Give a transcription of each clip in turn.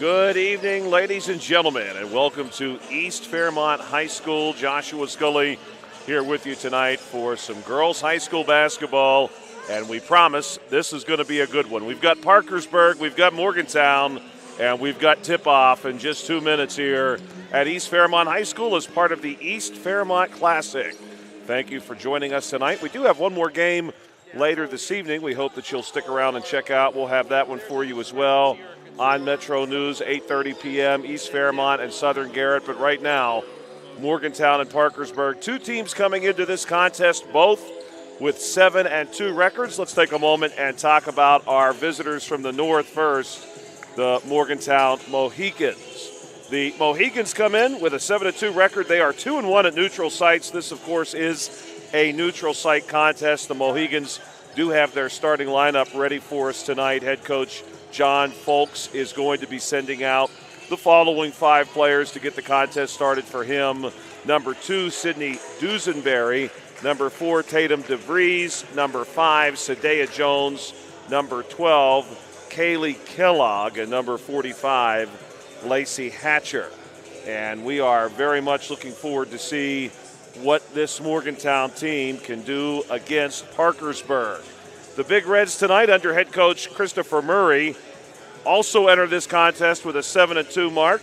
Good evening, ladies and gentlemen, and welcome to East Fairmont High School. Joshua Scully here with you tonight for some girls high school basketball, and we promise this is going to be a good one. We've got Parkersburg, we've got Morgantown, and we've got tip-off in just 2 minutes here at East Fairmont High School as part of the East Fairmont Classic. Thank you for joining us tonight. We do have one more game later this evening. We hope that you'll stick around and check out. We'll have that one for you as well on Metro News, 8:30 p.m., East Fairmont and Southern Garrett. But right now, Morgantown and Parkersburg, two teams coming into this contest, both with 7-2 records. Let's take a moment and talk about our visitors from the north first, the Morgantown Mohigans. The Mohigans come in with a 7-2 record. They are 2-1 at neutral sites. This, of course, is a neutral site contest. The Mohigans do have their starting lineup ready for us tonight. Head coach John Folks is going to be sending out the following 5 players to get the contest started for him. Number 2, Sydney Dusenberry. Number 4, Tatum DeVries. Number 5, Sadea Jones. Number 12, Kaylee Kellogg. And number 45, Lacey Hatcher. And we are very much looking forward to see what this Morgantown team can do against Parkersburg. The Big Reds tonight under head coach Christopher Murray also enter this contest with a 7-2 mark.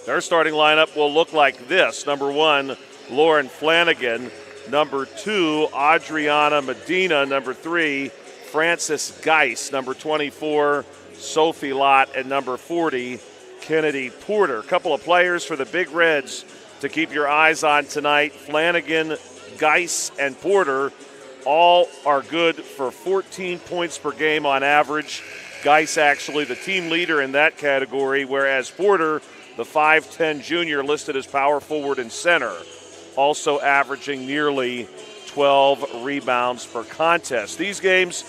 Their starting lineup will look like this. Number 1, Lauren Flanagan. Number 2, Adriana Medina. Number 3, Frances Geis. Number 24, Sophie Lott. And number 40, Kennedy Porter. A couple of players for the Big Reds to keep your eyes on tonight. Flanagan, Geis, and Porter all are good for 14 points per game on average. Geis actually the team leader in that category, whereas Porter, the 5'10 junior listed as power forward and center, also averaging nearly 12 rebounds per contest. These games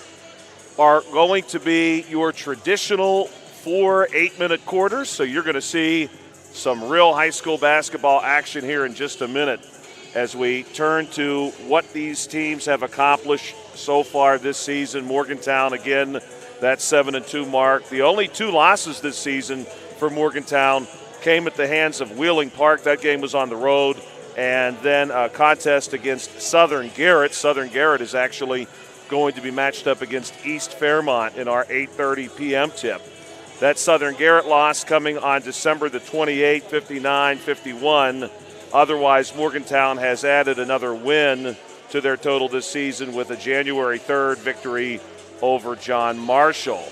are going to be your traditional 4 8-minute quarters, so you're going to see some real high school basketball action here in just a minute as we turn to what these teams have accomplished so far this season. Morgantown, again, that 7-2 mark. The only 2 losses this season for Morgantown came at the hands of Wheeling Park. That game was on the road. And then a contest against Southern Garrett. Southern Garrett is actually going to be matched up against East Fairmont in our 8:30 p.m. tip. That Southern Garrett loss coming on December the 28th, 59-51. Otherwise, Morgantown has added another win to their total this season with a January 3rd victory over John Marshall.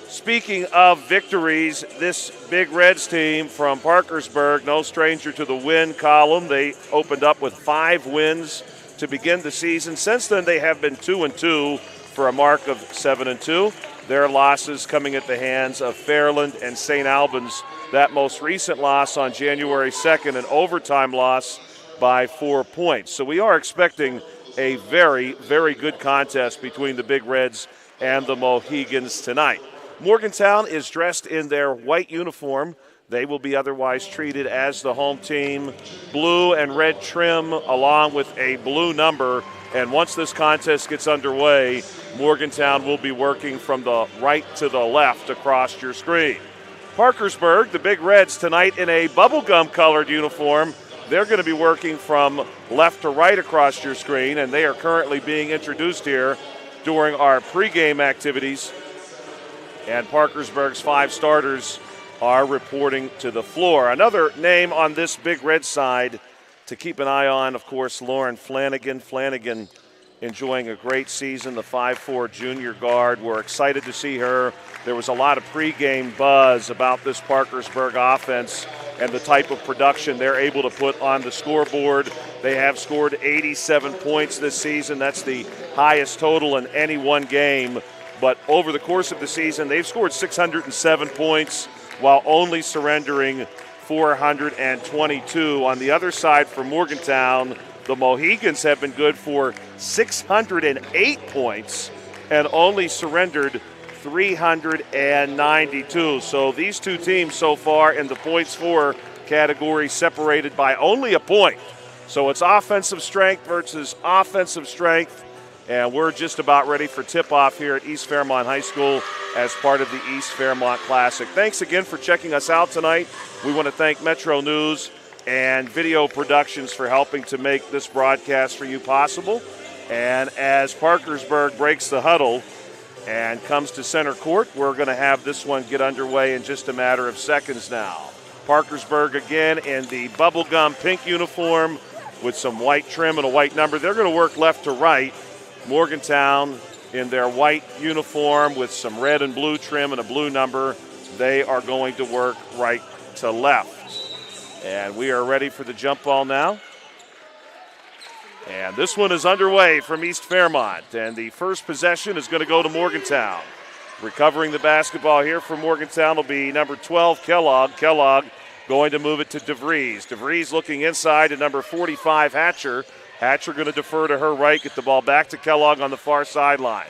Speaking of victories, this Big Reds team from Parkersburg, no stranger to the win column. They opened up with 5 wins to begin the season. Since then, they have been 2-2 for a mark of 7-2. Their losses coming at the hands of Fairland and St. Albans. That most recent loss on January 2nd, an overtime loss by 4 points. So we are expecting a very, very good contest between the Big Reds and the Mohigans tonight. Morgantown is dressed in their white uniform. They will be otherwise treated as the home team. Blue and red trim along with a blue number. And once this contest gets underway, Morgantown will be working from the right to the left across your screen. Parkersburg, the Big Reds tonight in a bubblegum-colored uniform. They're going to be working from left to right across your screen, and they are currently being introduced here during our pregame activities. And Parkersburg's 5 starters are reporting to the floor. Another name on this Big Red side to keep an eye on, of course, Lauren Flanagan. Flanagan enjoying a great season, the 5'4 junior guard. We're excited to see her. There was a lot of pregame buzz about this Parkersburg offense and the type of production they're able to put on the scoreboard. They have scored 87 points this season. That's the highest total in any one game. But over the course of the season, they've scored 607 points while only surrendering 422. On the other side for Morgantown, the Mohigans have been good for 608 points and only surrendered 392. So these two teams so far in the points for category separated by only a point. So it's offensive strength versus offensive strength. And we're just about ready for tip-off here at East Fairmont High School as part of the East Fairmont Classic. Thanks again for checking us out tonight. We want to thank METRONEWS and Video Productions for helping to make this broadcast for you possible. And as Parkersburg breaks the huddle and comes to center court, we're going to have this one get underway in just a matter of seconds now. Parkersburg again in the bubblegum pink uniform with some white trim and a white number. They're going to work left to right. Morgantown in their white uniform with some red and blue trim and a blue number. They are going to work right to left. And we are ready for the jump ball now. And this one is underway from East Fairmont. And the first possession is going to go to Morgantown. Recovering the basketball here for Morgantown will be number 12, Kellogg. Kellogg going to move it to DeVries. DeVries looking inside to number 45, Hatcher. Hatcher going to defer to her right, get the ball back to Kellogg on the far sideline.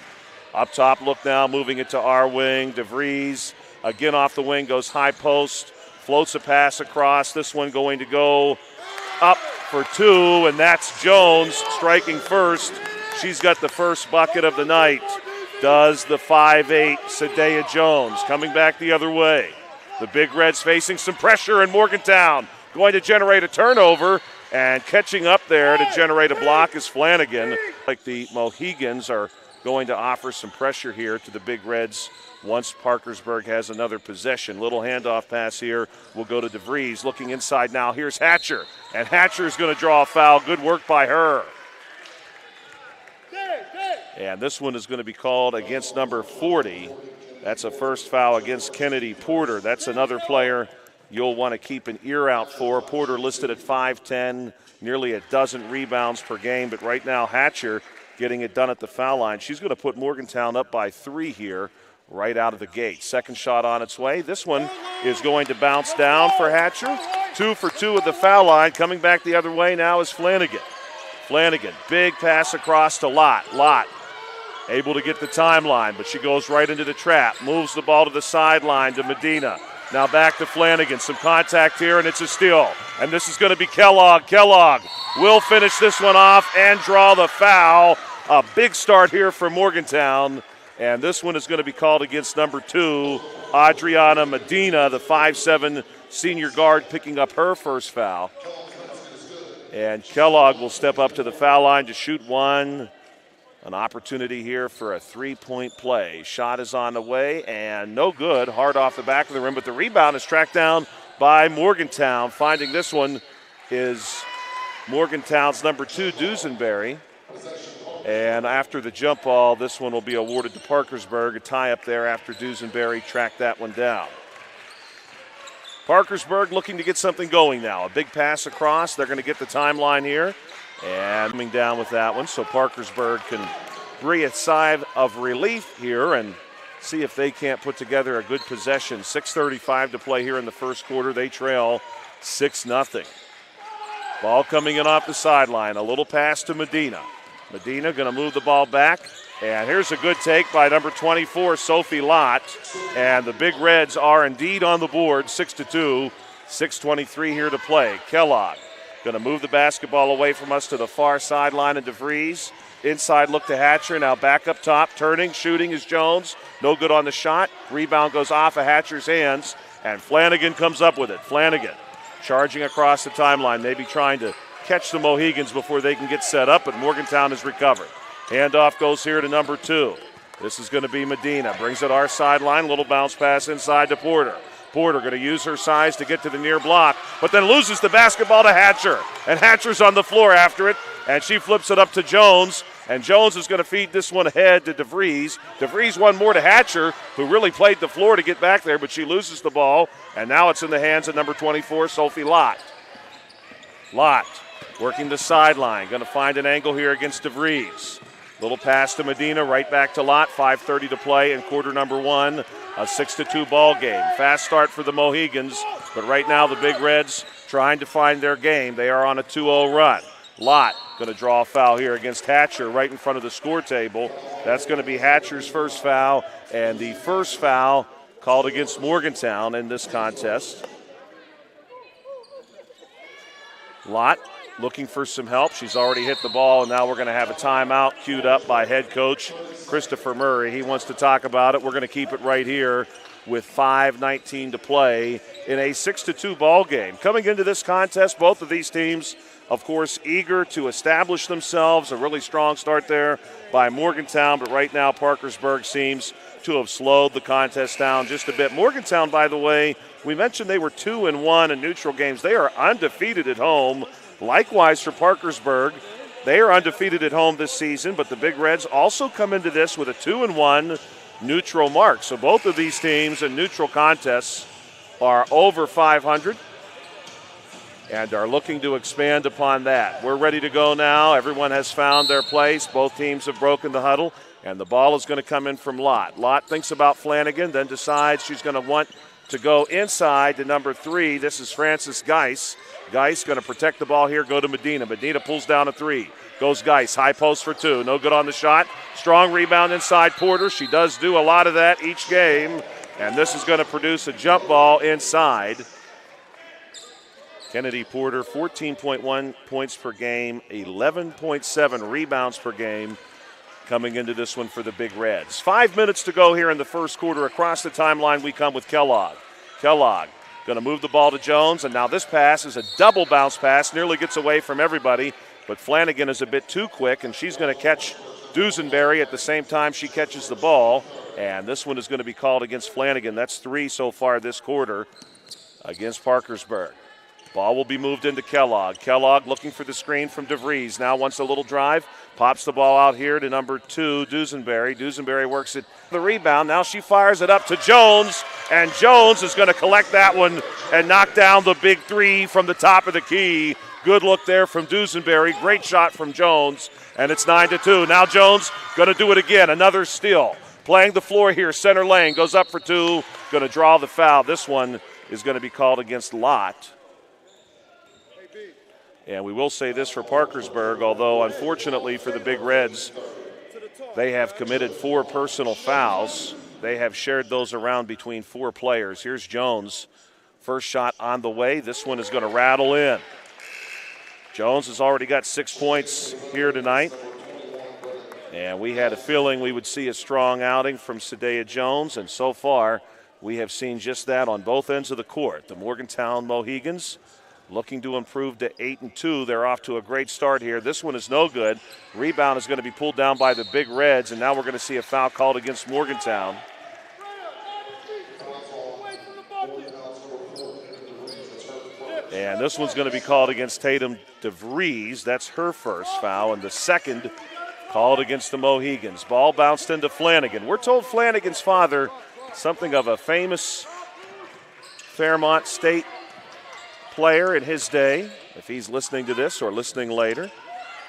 Up top, look now, moving it to our wing. DeVries again off the wing, goes high post, floats a pass across. This one going to go up for two, and that's Jones striking first. She's got the first bucket of the night. Does the 5'8", Sadea Jones. Coming back the other way. The Big Reds facing some pressure in Morgantown. Going to generate a turnover. And catching up there to generate a block is Flanagan. Like the Mohigans are going to offer some pressure here to the Big Reds once Parkersburg has another possession. Little handoff pass here will go to DeVries. Looking inside now, here's Hatcher. And Hatcher is going to draw a foul. Good work by her. And this one is going to be called against number 40. That's a first foul against Kennedy Porter. That's another player you'll want to keep an ear out for. Porter listed at 5'10", nearly a dozen rebounds per game. But right now, Hatcher getting it done at the foul line. She's going to put Morgantown up by 3 here right out of the gate. Second shot on its way. This one is going to bounce down for Hatcher. 2 for 2 at the foul line. Coming back the other way now is Flanagan. Flanagan, big pass across to Lott. Lott able to get the timeline, but she goes right into the trap. Moves the ball to the sideline to Medina. Now back to Flanagan. Some contact here, and it's a steal. And this is going to be Kellogg. Kellogg will finish this one off and draw the foul. A big start here for Morgantown. And this one is going to be called against number 2, Adriana Medina, the 5'7" senior guard, picking up her first foul. And Kellogg will step up to the foul line to shoot one. An opportunity here for a 3-point play. Shot is on the way and no good. Hard off the back of the rim, but the rebound is tracked down by Morgantown. Finding this one is Morgantown's number 2, Dusenberry. And after the jump ball, this one will be awarded to Parkersburg. A tie up there after Dusenberry tracked that one down. Parkersburg looking to get something going now. A big pass across. They're going to get the timeline here. And coming down with that one, so Parkersburg can breathe a sigh of relief here and see if they can't put together a good possession. 6:35 to play here in the first quarter. They trail 6-0. Ball coming in off the sideline. A little pass to Medina. Medina going to move the ball back. And here's a good take by number 24, Sophie Lott. And the Big Reds are indeed on the board, 6-2. 6:23 here to play. Kellogg going to move the basketball away from us to the far sideline of DeVries. Inside look to Hatcher. Now back up top. Turning, shooting is Jones. No good on the shot. Rebound goes off of Hatcher's hands. And Flanagan comes up with it. Flanagan charging across the timeline. Maybe trying to catch the Mohigans before they can get set up. But Morgantown has recovered. Handoff goes here to number 2. This is going to be Medina. Brings it our sideline. Little bounce pass inside to Porter. Porter going to use her size to get to the near block, but then loses the basketball to Hatcher. And Hatcher's on the floor after it, and she flips it up to Jones. And Jones is going to feed this one ahead to DeVries. DeVries one more to Hatcher, who really played the floor to get back there, but she loses the ball. And now it's in the hands of number 24, Sophie Lott. Lott working the sideline. Going to find an angle here against DeVries. Little pass to Medina, right back to Lott. 5:30 to play in quarter number 1. A 6-2 ball game. Fast start for the Mohigans, but right now the Big Reds trying to find their game. They are on a 2-0 run. Lott going to draw a foul here against Hatcher right in front of the score table. That's going to be Hatcher's first foul, and the first foul called against Morgantown in this contest. Lott looking for some help. She's already hit the ball, and now we're going to have a timeout queued up by head coach Christopher Murray. He wants to talk about it. We're going to keep it right here with 5:19 to play in a 6-2 ball game. Coming into this contest, both of these teams, of course, eager to establish themselves. A really strong start there by Morgantown, but right now Parkersburg seems to have slowed the contest down just a bit. Morgantown, by the way, we mentioned they were 2-1 in neutral games. They are undefeated at home. Likewise for Parkersburg, they are undefeated at home this season, but the Big Reds also come into this with a 2-1 neutral mark. So both of these teams in neutral contests are over 500 and are looking to expand upon that. We're ready to go now. Everyone has found their place. Both teams have broken the huddle, and the ball is going to come in from Lott. Lott thinks about Flanagan, then decides she's going to want to go inside to number 3. This is Frances Geis. Geis going to protect the ball here, go to Medina. Medina pulls down a 3. Goes Geis, high post for 2. No good on the shot. Strong rebound inside Porter. She does do a lot of that each game, and this is going to produce a jump ball inside. Kennedy Porter, 14.1 points per game, 11.7 rebounds per game coming into this one for the Big Reds. 5 minutes to go here in the first quarter. Across the timeline we come with Kellogg. Kellogg going to move the ball to Jones, and now this pass is a double bounce pass, nearly gets away from everybody, but Flanagan is a bit too quick, and she's going to catch Dusenberry at the same time she catches the ball, and this one is going to be called against Flanagan. That's 3 so far this quarter against Parkersburg. Ball will be moved into Kellogg. Kellogg looking for the screen from DeVries. Now wants a little drive. Pops the ball out here to number 2, Dusenberry. Dusenberry works it. The rebound. Now she fires it up to Jones. And Jones is going to collect that one and knock down the big 3 from the top of the key. Good look there from Dusenberry. Great shot from Jones. And it's 9-2. Now Jones going to do it again. Another steal. Playing the floor here. Center lane. Goes up for 2. Going to draw the foul. This one is going to be called against Lott. And we will say this for Parkersburg, although unfortunately for the Big Reds, they have committed 4 personal fouls. They have shared those around between 4 players. Here's Jones. First shot on the way. This one is going to rattle in. Jones has already got 6 points here tonight. And we had a feeling we would see a strong outing from Sadea Jones, and so far we have seen just that on both ends of the court. The Morgantown Mohigans looking to improve to 8-2. They're off to a great start here. This one is no good. Rebound is going to be pulled down by the Big Reds, and now we're going to see a foul called against Morgantown. And this one's going to be called against Tatum DeVries. That's her first foul, and the second called against the Mohigans. Ball bounced into Flanagan. We're told Flanagan's father, something of a famous Fairmont State player in his day, if he's listening to this or listening later.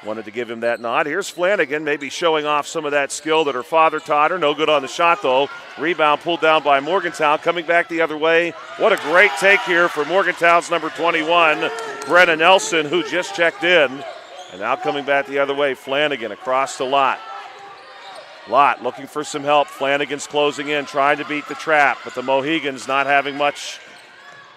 Wanted to give him that nod. Here's Flanagan, maybe showing off some of that skill that her father taught her. No good on the shot, though. Rebound pulled down by Morgantown. Coming back the other way. What a great take here for Morgantown's number 21, Brenna Nelson, who just checked in. And now coming back the other way, Flanagan across the Lott. Lott looking for some help. Flanagan's closing in, trying to beat the trap, but the Mohigans not having much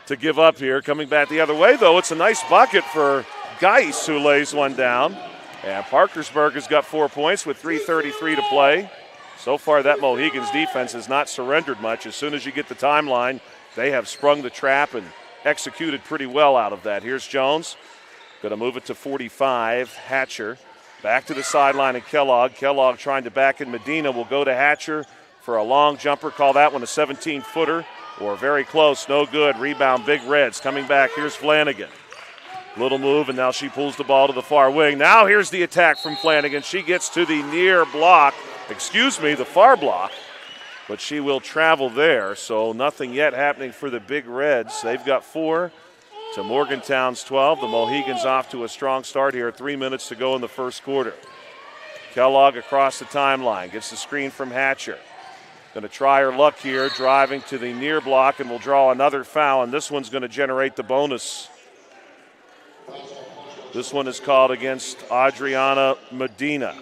to give up here. Coming back the other way, though, it's a nice bucket for Geis, who lays one down. And Parkersburg has got 4 points with 3:33 to play. So far, that Mohigans defense has not surrendered much. As soon as you get the timeline, they have sprung the trap and executed pretty well out of that. Here's Jones. Going to move it to 45. Hatcher back to the sideline and Kellogg. Kellogg trying to back in. Medina will go to Hatcher for a long jumper. Call that one a 17-footer. Or very close, no good. Rebound, Big Reds. Coming back, here's Flanagan. Little move, and now she pulls the ball to the far wing. Now here's the attack from Flanagan. She gets to the the far block, but she will travel there. So nothing yet happening for the Big Reds. They've got 4 to Morgantown's 12. The Mohigans off to a strong start here. 3 minutes to go in the first quarter. Kellogg across the timeline, gets the screen from Hatcher. Going to try her luck here, driving to the near block, and will draw another foul, and this one's going to generate the bonus. This one is called against Adriana Medina.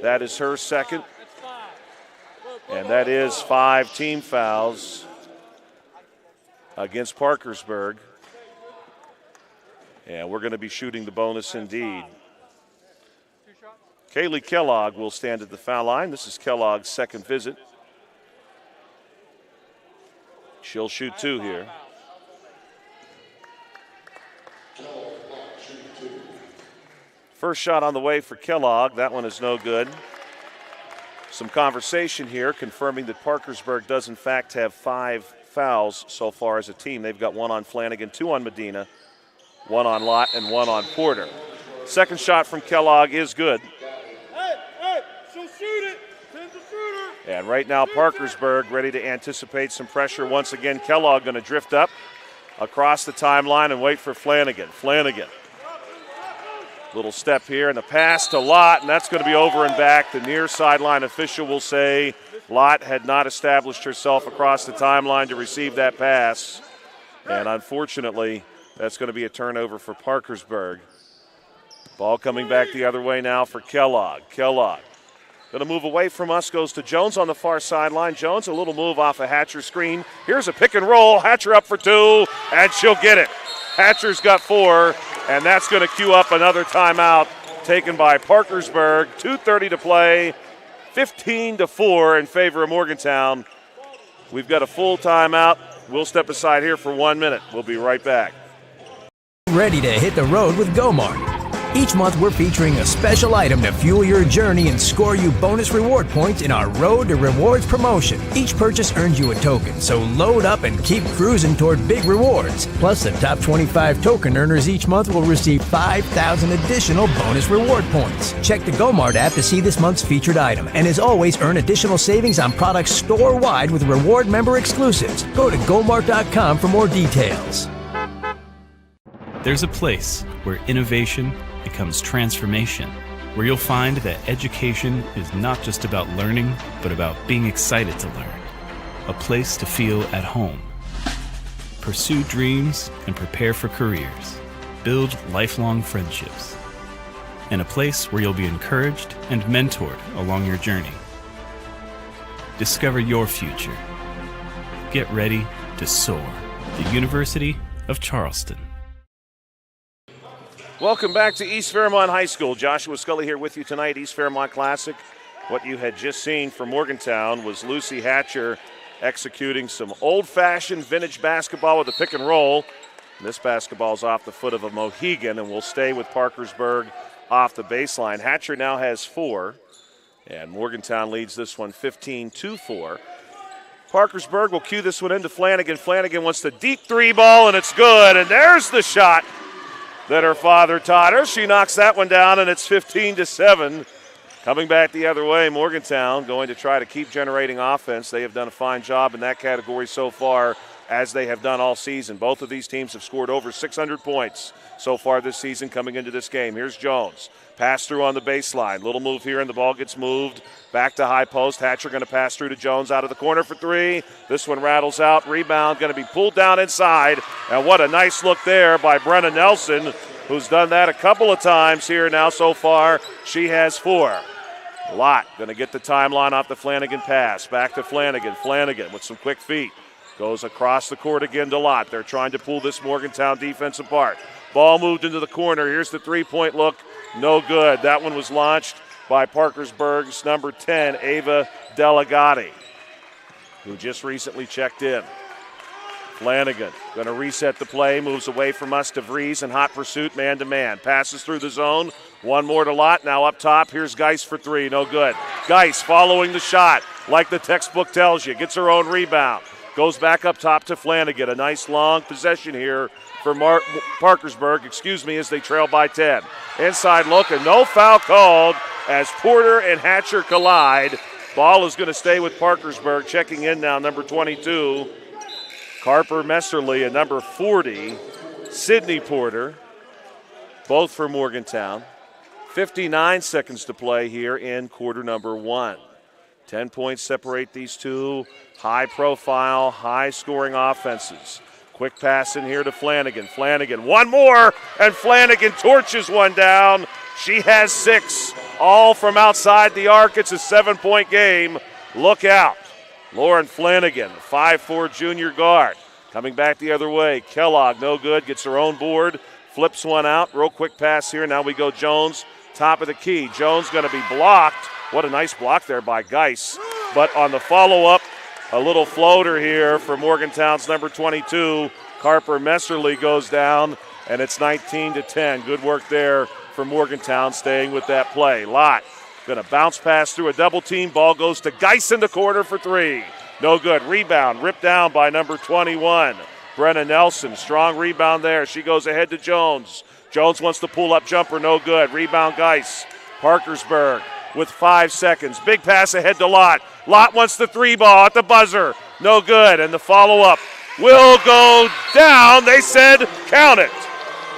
That is her second, and that is 5 team fouls against Parkersburg. And we're going to be shooting the bonus indeed. Kaylee Kellogg will stand at the foul line. This is Kellogg's second visit. She'll shoot 2 here. First shot on the way for Kellogg. That one is no good. Some conversation here confirming that Parkersburg does in fact have 5 fouls so far as a team. They've got 1 on Flanagan, 2 on Medina, 1 on Lott, and 1 on Porter. Second shot from Kellogg is good. She'll shoot it. Send the shooter. And right now Parkersburg ready to anticipate some pressure. Once again, Kellogg going to drift up across the timeline and wait for Flanagan. Flanagan. Little step here and the pass to Lott, and that's going to be over and back. The near sideline official will say Lott had not established herself across the timeline to receive that pass. And unfortunately, that's going to be a turnover for Parkersburg. Ball coming back the other way now for Kellogg. Kellogg going to move away from us, goes to Jones on the far sideline. Jones, a little move off a Hatcher screen. Here's a pick and roll. Hatcher up for 2, and she'll get it. Hatcher's got 4, and that's going to cue up another timeout taken by Parkersburg. 2:30 to play, 15-4 in favor of Morgantown. We've got a full timeout. We'll step aside here for 1 minute. We'll be right back. Ready to hit the road with Gomart. Each month we're featuring a special item to fuel your journey and score you bonus reward points in our Road to Rewards promotion. Each purchase earns you a token, so load up and keep cruising toward big rewards. Plus, the top 25 token earners each month will receive 5,000 additional bonus reward points. Check the Gomart app to see this month's featured item, and as always, earn additional savings on products store-wide with reward member exclusives. Go to Gomart.com for more details. There's a place where innovation becomes transformation, where you'll find that education is not just about learning, but about being excited to learn. A place to feel at home. Pursue dreams and prepare for careers. Build lifelong friendships. And a place where you'll be encouraged and mentored along your journey. Discover your future. Get ready to soar. The University of Charleston. Welcome back to East Fairmont High School. Joshua Scully here with you tonight, East Fairmont Classic. What you had just seen from Morgantown was Lucy Hatcher executing some old-fashioned vintage basketball with a pick and roll. And this basketball is off the foot of a Mohegan and will stay with Parkersburg off the baseline. Hatcher now has 4, and Morgantown leads this one 15-4. Parkersburg will cue this one into Flanagan. Flanagan wants the deep 3 ball, and it's good. And there's the shot that her father taught her. She knocks that one down, and it's 15-7. Coming back the other way, Morgantown going to try to keep generating offense. They have done a fine job in that category so far, as they have done all season. Both of these teams have scored over 600 points so far this season coming into this game. Here's Jones. Pass through on the baseline. Little move here, and the ball gets moved back to high post. Hatcher going to pass through to Jones out of the corner for 3. This one rattles out. Rebound going to be pulled down inside. And what a nice look there by Brenna Nelson, who's done that a couple of times here now so far. She has 4. Lott going to get the timeline off the Flanagan pass. Back to Flanagan. Flanagan with some quick feet. Goes across the court again to Lott. They're trying to pull this Morgantown defense apart. Ball moved into the corner. Here's the three-point look. No good. That one was launched by Parkersburg's number 10, Ava Delegati, who just recently checked in. Flanagan going to reset the play, moves away from us to Vries in hot pursuit, man-to-man. Passes through the zone. One more to Lott. Now up top, here's Geis for 3. No good. Geis following the shot, like the textbook tells you. Gets her own rebound. Goes back up top to Flanagan. A nice long possession here for Parkersburg, as they trail by 10. Inside look, and no foul called as Porter and Hatcher collide. Ball is going to stay with Parkersburg. Checking in now, number 22, Carper Messerly, and number 40, Sydney Porter, both for Morgantown. 59 seconds to play here in quarter number 1. 10 points separate these two high-profile, high-scoring offenses. Quick pass in here to Flanagan. Flanagan, one more, and Flanagan torches one down. She has 6, all from outside the arc. It's a 7-point game. Look out. Lauren Flanagan, 5'4" junior guard. Coming back the other way. Kellogg, no good, gets her own board. flips one out. Real quick pass here. Now we go Jones, top of the key. Jones going to be blocked. What a nice block there by Geis. But on the follow-up, a little floater here for Morgantown's number 22. Carper Messerly goes down, and it's 19-10. Good work there for Morgantown, staying with that play. Lott going to bounce pass through a double team. Ball goes to Geis in the corner for three. No good. Rebound ripped down by number 21. Brenna Nelson, strong rebound there. She goes ahead to Jones. Jones wants to pull up jumper, no good. Rebound Geis. Parkersburg with 5 seconds. Big pass ahead to Lott. Lott wants the three ball at the buzzer. No good. And the follow-up will go down. They said count it.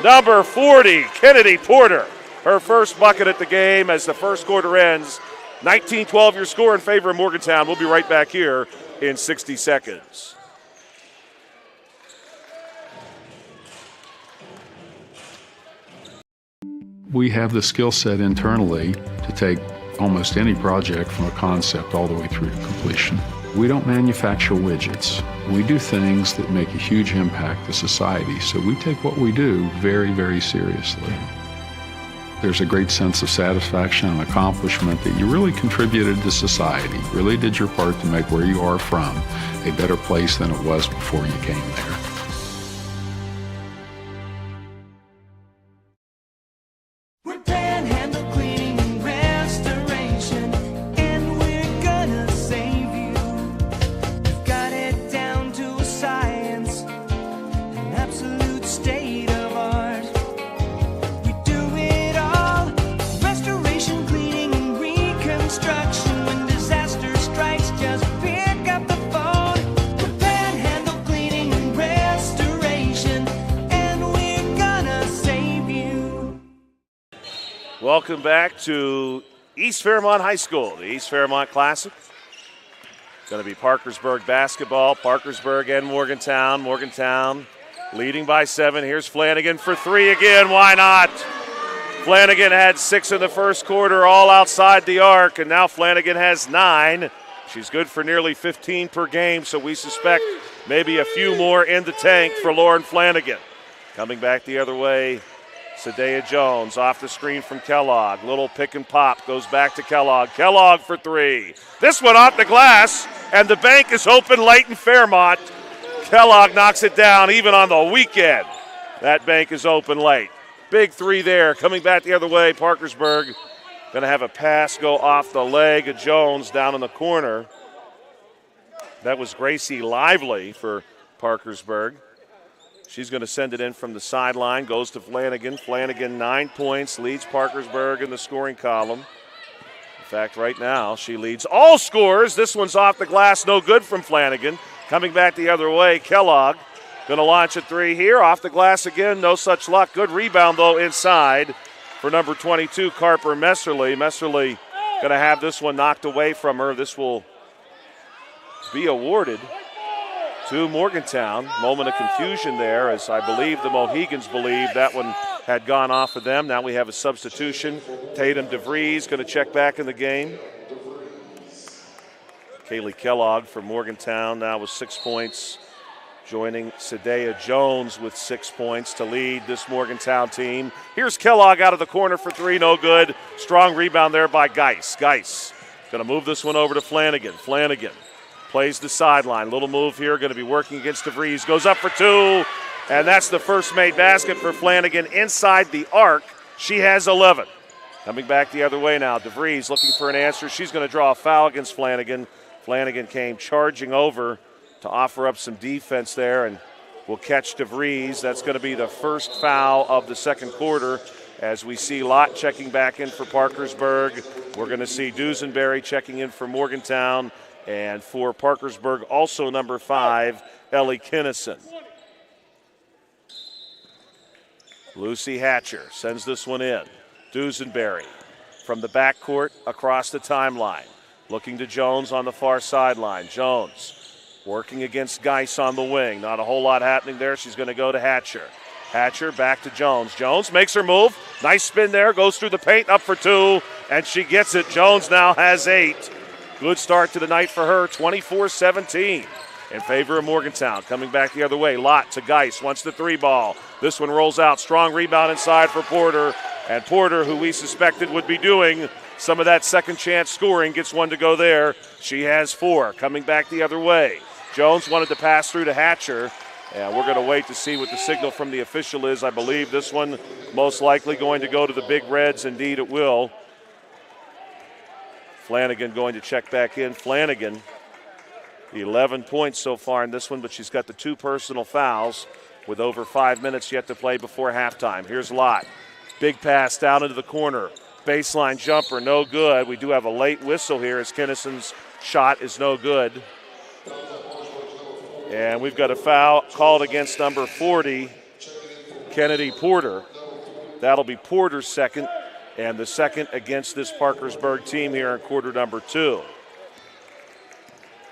Number 40, Kennedy Porter. Her first bucket at the game as the first quarter ends. 19-12 your score in favor of Morgantown. We'll be right back here in 60 seconds. We have the skill set internally to take almost any project from a concept all the way through to completion. We don't manufacture widgets. We do things that make a huge impact to society, so we take what we do very, very seriously. There's a great sense of satisfaction and accomplishment that you really contributed to society, really did your part to make where you are from a better place than it was before you came there. Welcome back to East Fairmont High School, the East Fairmont Classic. Going to be Parkersburg basketball, Parkersburg and Morgantown. Morgantown leading by 7. Here's Flanagan for three again. Why not? Flanagan had 6 in the first quarter, all outside the arc, and now Flanagan has 9. She's good for nearly 15 per game, so we suspect maybe a few more in the tank for Lauren Flanagan. Coming back the other way, Sadea Jones off the screen from Kellogg. Little pick and pop goes back to Kellogg. Kellogg for 3. This one off the glass, and the bank is open late in Fairmont. Kellogg knocks it down even on the weekend. That bank is open late. Big 3 there. Coming back the other way, Parkersburg going to have a pass go off the leg of Jones down in the corner. That was Gracie Lively for Parkersburg. She's going to send it in from the sideline, goes to Flanagan. Flanagan 9 points, leads Parkersburg in the scoring column. In fact, right now she leads all scorers. This one's off the glass, no good from Flanagan. Coming back the other way, Kellogg going to launch a 3 here. Off the glass again, no such luck. Good rebound, though, inside for number 22, Carper Messerly. Messerly going to have this one knocked away from her. This will be awarded to Morgantown. Moment of confusion there, as I believe the Mohigans believe that one had gone off of them. Now we have a substitution. Tatum DeVries going to check back in the game. Kaylee Kellogg for Morgantown now with 6 points, joining Sadea Jones with 6 points to lead this Morgantown team. Here's Kellogg out of the corner for 3, no good. Strong rebound there by Geis. Geis going to move this one over to Flanagan. Flanagan plays the sideline. Little move here, going to be working against DeVries. Goes up for 2, and that's the first made basket for Flanagan inside the arc. She has 11. Coming back the other way now, DeVries looking for an answer. She's going to draw a foul against Flanagan. Flanagan came charging over to offer up some defense there, and will catch DeVries. That's going to be the first foul of the second quarter, as we see Lott checking back in for Parkersburg. We're going to see Dusenberry checking in for Morgantown. And for Parkersburg, also number 5, Ellie Kinnison. Lucy Hatcher sends this one in. Dusenberry from the backcourt across the timeline. Looking to Jones on the far sideline. Jones working against Geis on the wing. Not a whole lot happening there. She's going to go to Hatcher. Hatcher back to Jones. Jones makes her move. Nice spin there. Goes through the paint, up for 2, and she gets it. Jones now has 8. Good start to the night for her, 24-17. in favor of Morgantown. Coming back the other way, Lott to Geis, wants the 3 ball. This one rolls out, strong rebound inside for Porter. And Porter, who we suspected would be doing some of that second chance scoring, gets one to go there. She has 4. Coming back the other way, Jones wanted to pass through to Hatcher. And we're going to wait to see what the signal from the official is. I believe this one most likely going to go to the Big Reds. Indeed it will. Flanagan going to check back in. Flanagan, 11 points so far in this one, but she's got the 2 personal fouls with over 5 minutes yet to play before halftime. Here's Lott. Big pass down into the corner. Baseline jumper, no good. We do have a late whistle here as Kinnison's shot is no good. And we've got a foul called against number 40, Kennedy Porter. That'll be Porter's second, and the second against this Parkersburg team here in quarter number 2.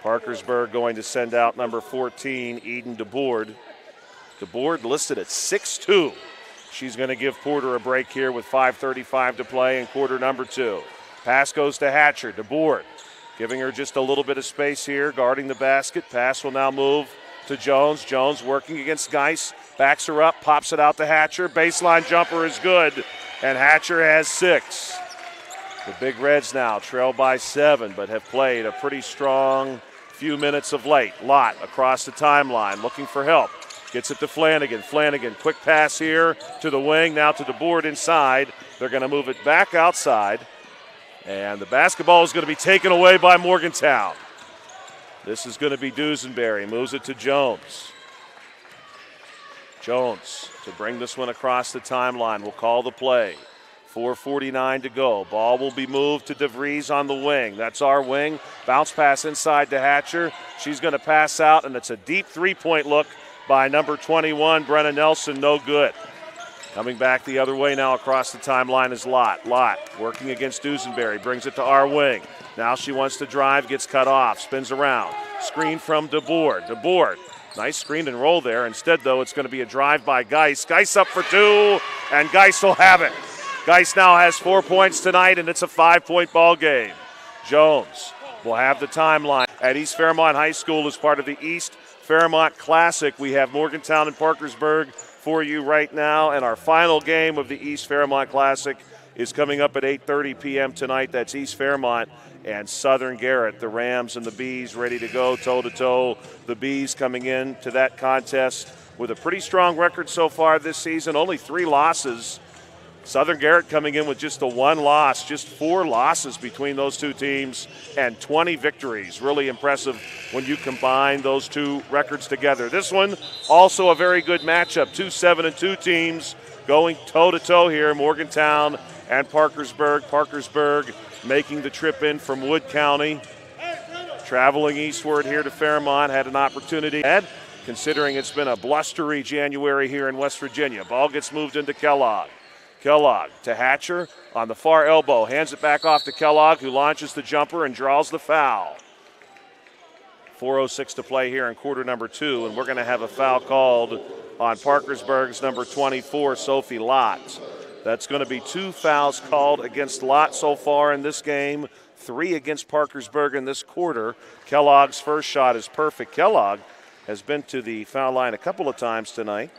Parkersburg going to send out number 14, Eden DeBoard. DeBoard listed at 6'2". She's going to give Porter a break here with 5:35 to play in quarter number 2. Pass goes to Hatcher. DeBoard giving her just a little bit of space here, guarding the basket. Pass will now move to Jones. Jones working against Geis. Backs her up, pops it out to Hatcher. Baseline jumper is good, and Hatcher has 6. The Big Reds now trail by 7, but have played a pretty strong few minutes of late. Lott across the timeline, looking for help. Gets it to Flanagan. Flanagan, quick pass here to the wing, now to DeBoard inside. They're going to move it back outside. And the basketball is going to be taken away by Morgantown. This is going to be Dusenberry. Moves it to Jones. Jones to bring this one across the timeline. We'll call the play. 4:49 to go. Ball will be moved to DeVries on the wing. That's our wing. Bounce pass inside to Hatcher. She's going to pass out, and it's a deep 3-point look by number 21, Brenna Nelson. No good. Coming back the other way now across the timeline is Lott. Lott working against Dusenberry, brings it to our wing. Now she wants to drive, gets cut off, spins around. Screen from DeBoard. DeBoard, nice screen and roll there. Instead, though, it's going to be a drive by Geis. Geis up for 2, and Geis will have it. Geis now has 4 points tonight, and it's a 5-point ball game. Jones will have the timeline at East Fairmont High School as part of the East Fairmont Classic. We have Morgantown and Parkersburg for you right now, and our final game of the East Fairmont Classic is coming up at 8:30 p.m. tonight. That's East Fairmont and Southern Garrett. The Rams and the Bees ready to go toe-to-toe. The Bees coming in to that contest with a pretty strong record so far this season, only 3 losses. Southern Garrett coming in with just the 1 loss, just 4 losses between those two teams and 20 victories. Really impressive when you combine those 2 records together. This one also a very good matchup. 2 7-2 teams going toe-to-toe here, Morgantown and Parkersburg. Parkersburg making the trip in from Wood County, traveling eastward here to Fairmont. Had an opportunity, considering it's been a blustery January here in West Virginia. Ball gets moved into Kellogg. Kellogg to Hatcher on the far elbow. Hands it back off to Kellogg, who launches the jumper and draws the foul. 4:06 to play here in quarter number 2, and we're going to have a foul called on Parkersburg's number 24, Sophie Lott. That's going to be 2 fouls called against Lott so far in this game, 3 against Parkersburg in this quarter. Kellogg's first shot is perfect. Kellogg has been to the foul line a couple of times tonight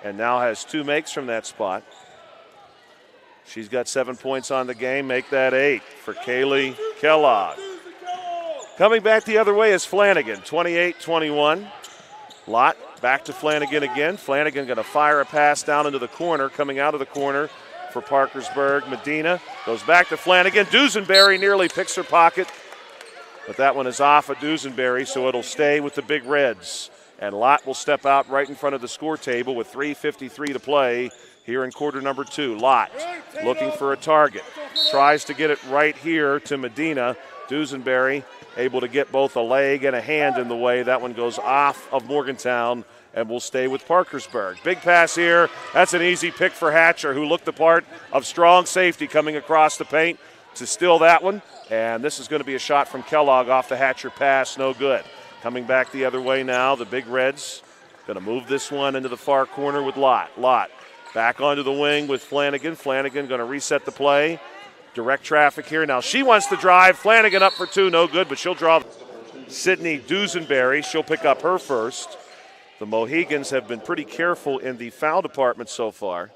and now has 2 makes from that spot. She's got 7 points on the game. Make that 8 for Kaylee Kellogg. Coming back the other way is Flanagan, 28-21. Lott back to Flanagan again. Flanagan going to fire a pass down into the corner, coming out of the corner for Parkersburg. Medina goes back to Flanagan. Dusenberry nearly picks her pocket, but that one is off of Dusenberry, so it'll stay with the Big Reds. And Lott will step out right in front of the score table with 3:53 to play here in quarter number 2. Lott looking for a target. Tries to get it right here to Medina. Dusenberry able to get both a leg and a hand in the way. That one goes off of Morgantown and will stay with Parkersburg. Big pass here. That's an easy pick for Hatcher, who looked the part of strong safety coming across the paint to steal that one. And this is going to be a shot from Kellogg off the Hatcher pass. No good. Coming back the other way now, the Big Reds going to move this one into the far corner with Lott. Lott back onto the wing with Flanagan. Flanagan going to reset the play. Direct traffic here. Now she wants to drive. Flanagan up for 2. No good, but she'll draw Sydney Dusenberry. She'll pick up her first. The Mohigans have been pretty careful in the foul department so far.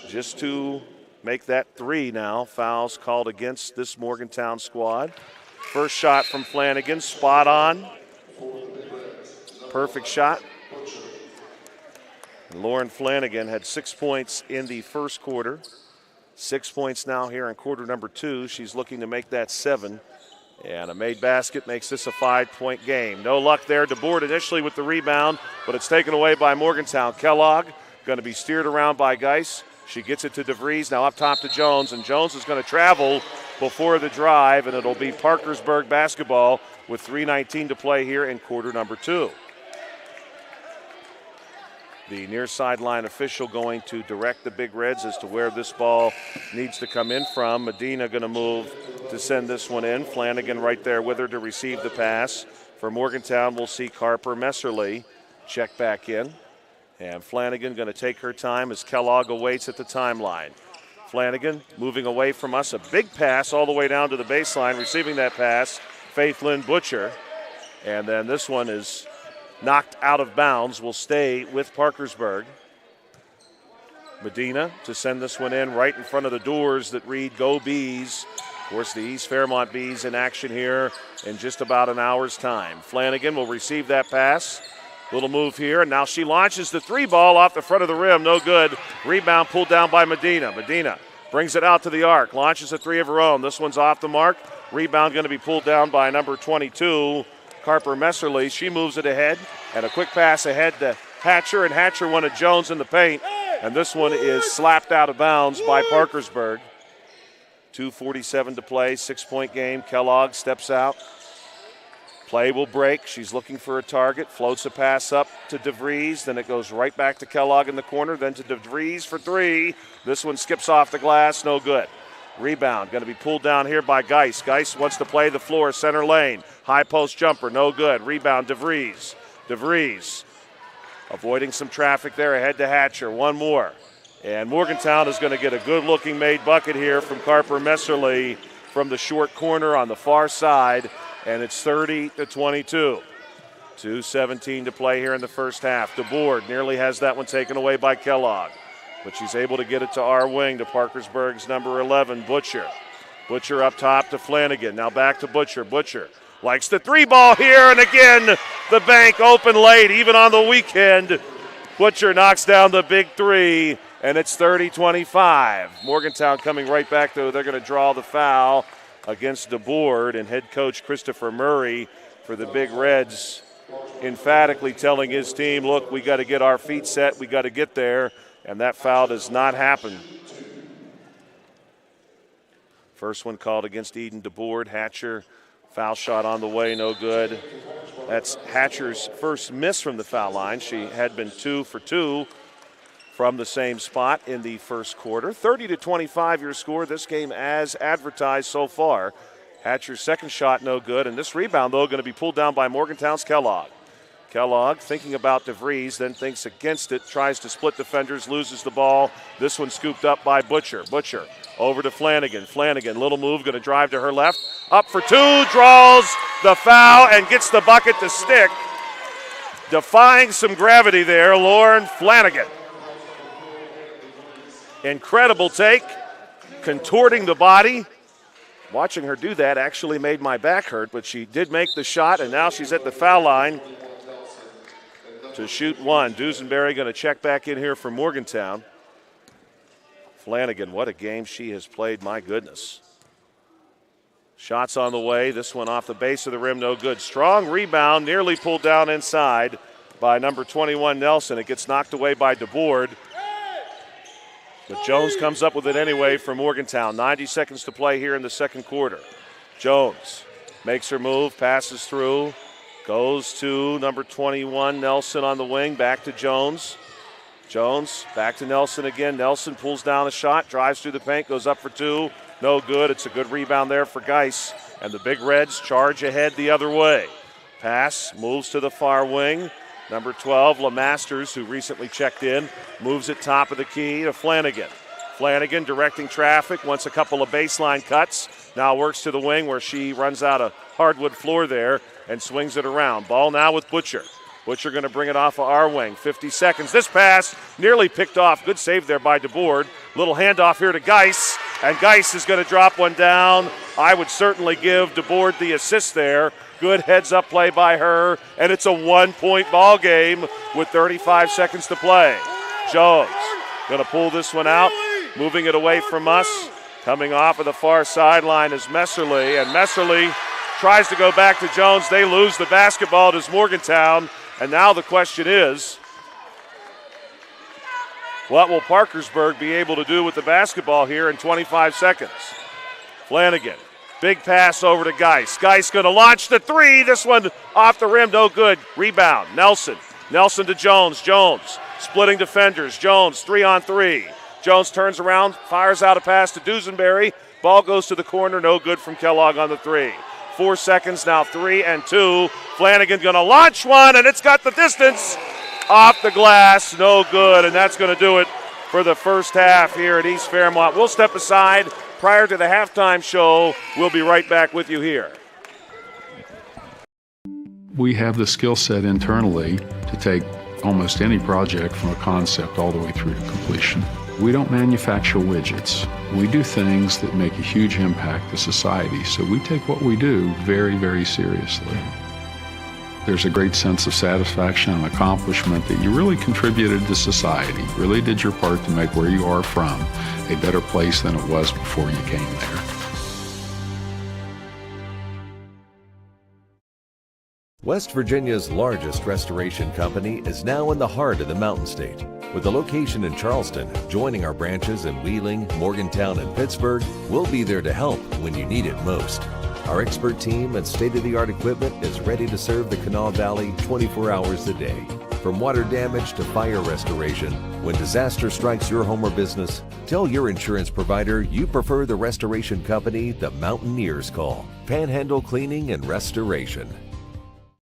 Just to make that 3 now. Fouls called against this Morgantown squad. First shot from Flanagan, spot on. Perfect shot. And Lauren Flanagan had 6 points in the first quarter. 6 points now here in quarter number 2. She's looking to make that 7. And a made basket makes this a 5-point game. No luck there. DeBoard initially with the rebound, but it's taken away by Morgantown. Kellogg going to be steered around by Geis. She gets it to DeVries, now up top to Jones, and Jones is going to travel before the drive, and it'll be Parkersburg basketball with 3:19 to play here in quarter number 2. The near sideline official going to direct the Big Reds as to where this ball needs to come in from. Medina going to move to send this one in. Flanagan right there with her to receive the pass. For Morgantown, we'll see Carper Messerly check back in. And Flanagan going to take her time as Kellogg awaits at the timeline. Flanagan moving away from us. A big pass all the way down to the baseline. Receiving that pass, Faith Lynn Butcher. And then this one is knocked out of bounds. Will stay with Parkersburg. Medina to send this one in right in front of the doors that read Go Bees. Of course, the East Fairmont Bees in action here in just about an hour's time. Flanagan will receive that pass. Little move here, and now she launches the 3 ball off the front of the rim. No good. Rebound pulled down by Medina. Medina brings it out to the arc, launches a 3 of her own. This one's off the mark. Rebound going to be pulled down by number 22, Carper Messerly. She moves it ahead, and a quick pass ahead to Hatcher, and Hatcher wanted Jones in the paint, and this one is slapped out of bounds by Parkersburg. 2:47 to play, 6-point game. Kellogg steps out. Play will break. She's looking for a target. Floats a pass up to DeVries. Then it goes right back to Kellogg in the corner. Then to DeVries for 3. This one skips off the glass. No good. Rebound going to be pulled down here by Geis. Geis wants to play the floor, center lane. High post jumper. No good. Rebound DeVries. DeVries avoiding some traffic there ahead to Hatcher. One more. And Morgantown is going to get a good-looking made bucket here from Carper Messerly from the short corner on the far side. And it's 30-22. 2:17 to play here in the first half. DeBoard nearly has that one taken away by Kellogg. But she's able to get it to our wing, to Parkersburg's number 11, Butcher. Butcher up top to Flanagan. Now back to Butcher. Butcher likes the 3 ball here. And again, the bank open late, even on the weekend. Butcher knocks down the big 3, and it's 30-25. Morgantown coming right back, though. They're going to draw the foul against DeBoard, and head coach Christopher Murray for the Big Reds emphatically telling his team, look, we got to get our feet set, we got to get there, and that foul does not happen. First one called against Eden DeBoard. Hatcher, foul shot on the way, no good. That's Hatcher's first miss from the foul line. She had been 2 for 2 from the same spot in the first quarter. 30-25 your score. This game as advertised so far. Hatcher's second shot no good, and this rebound, though, going to be pulled down by Morgantown's Kellogg. Kellogg thinking about DeVries, then thinks against it, tries to split defenders, loses the ball. This one scooped up by Butcher. Butcher over to Flanagan. Flanagan, little move, going to drive to her left. Up for 2, draws the foul and gets the bucket to stick. Defying some gravity there, Lauren Flanagan. Incredible take, contorting the body. Watching her do that actually made my back hurt, but she did make the shot, and now she's at the foul line to shoot 1. Dusenberry going to check back in here for Morgantown. Flanagan, what a game she has played, my goodness. Shots on the way. This one off the base of the rim, no good. Strong rebound, nearly pulled down inside by number 21, Nelson. It gets knocked away by DeBoard. But Jones comes up with it anyway for Morgantown. 90 seconds to play here in the second quarter. Jones makes her move, passes through, goes to number 21, Nelson on the wing, back to Jones. Jones back to Nelson again. Nelson pulls down a shot, drives through the paint, goes up for 2. No good. It's a good rebound there for Geis. And the Big Reds charge ahead the other way. Pass moves to the far wing. Number 12, LeMasters, who recently checked in, moves it top of the key to Flanagan. Flanagan directing traffic, wants a couple of baseline cuts. Now works to the wing where she runs out of hardwood floor there and swings it around. Ball now with Butcher. Butcher going to bring it off of our wing. 50 seconds. This pass nearly picked off. Good save there by DeBoard. Little handoff here to Geis, and Geis is going to drop one down. I would certainly give DeBoard the assist there. Good heads-up play by her, and it's a one-point ball game with 35 seconds to play. Jones going to pull this one out, moving it away from us. Coming off of the far sideline is Messerly, and Messerly tries to go back to Jones. They lose the basketball to Morgantown, and now the question is, what will Parkersburg be able to do with the basketball here in 25 seconds? Flanagan, big pass over to Geis. Geis going to launch the three. This one off the rim, no good. Rebound, Nelson. Nelson to Jones. Jones splitting defenders. Jones, 3-on-3. Jones turns around, fires out a pass to Dusenberry. Ball goes to the corner, no good from Kellogg on the three. 4 seconds, now 3 and 2. Flanagan going to launch one, and it's got the distance. Off the glass, no good, and that's going to do it for the first half here at East Fairmont. We'll step aside prior to the halftime show. We'll be right back with you here. We have the skill set internally to take almost any project from a concept all the way through to completion. We don't manufacture widgets. We do things that make a huge impact to society, so we take what we do very, very seriously. There's a great sense of satisfaction and accomplishment that you really contributed to society, really did your part to make where you are from a better place than it was before you came there. West Virginia's largest restoration company is now in the heart of the Mountain State. With a location in Charleston, joining our branches in Wheeling, Morgantown, and Pittsburgh, we'll be there to help when you need it most. Our expert team and state-of-the-art equipment is ready to serve the Kanawha Valley 24 hours a day. From water damage to fire restoration, when disaster strikes your home or business, tell your insurance provider you prefer the restoration company the Mountaineers call. Panhandle Cleaning and Restoration.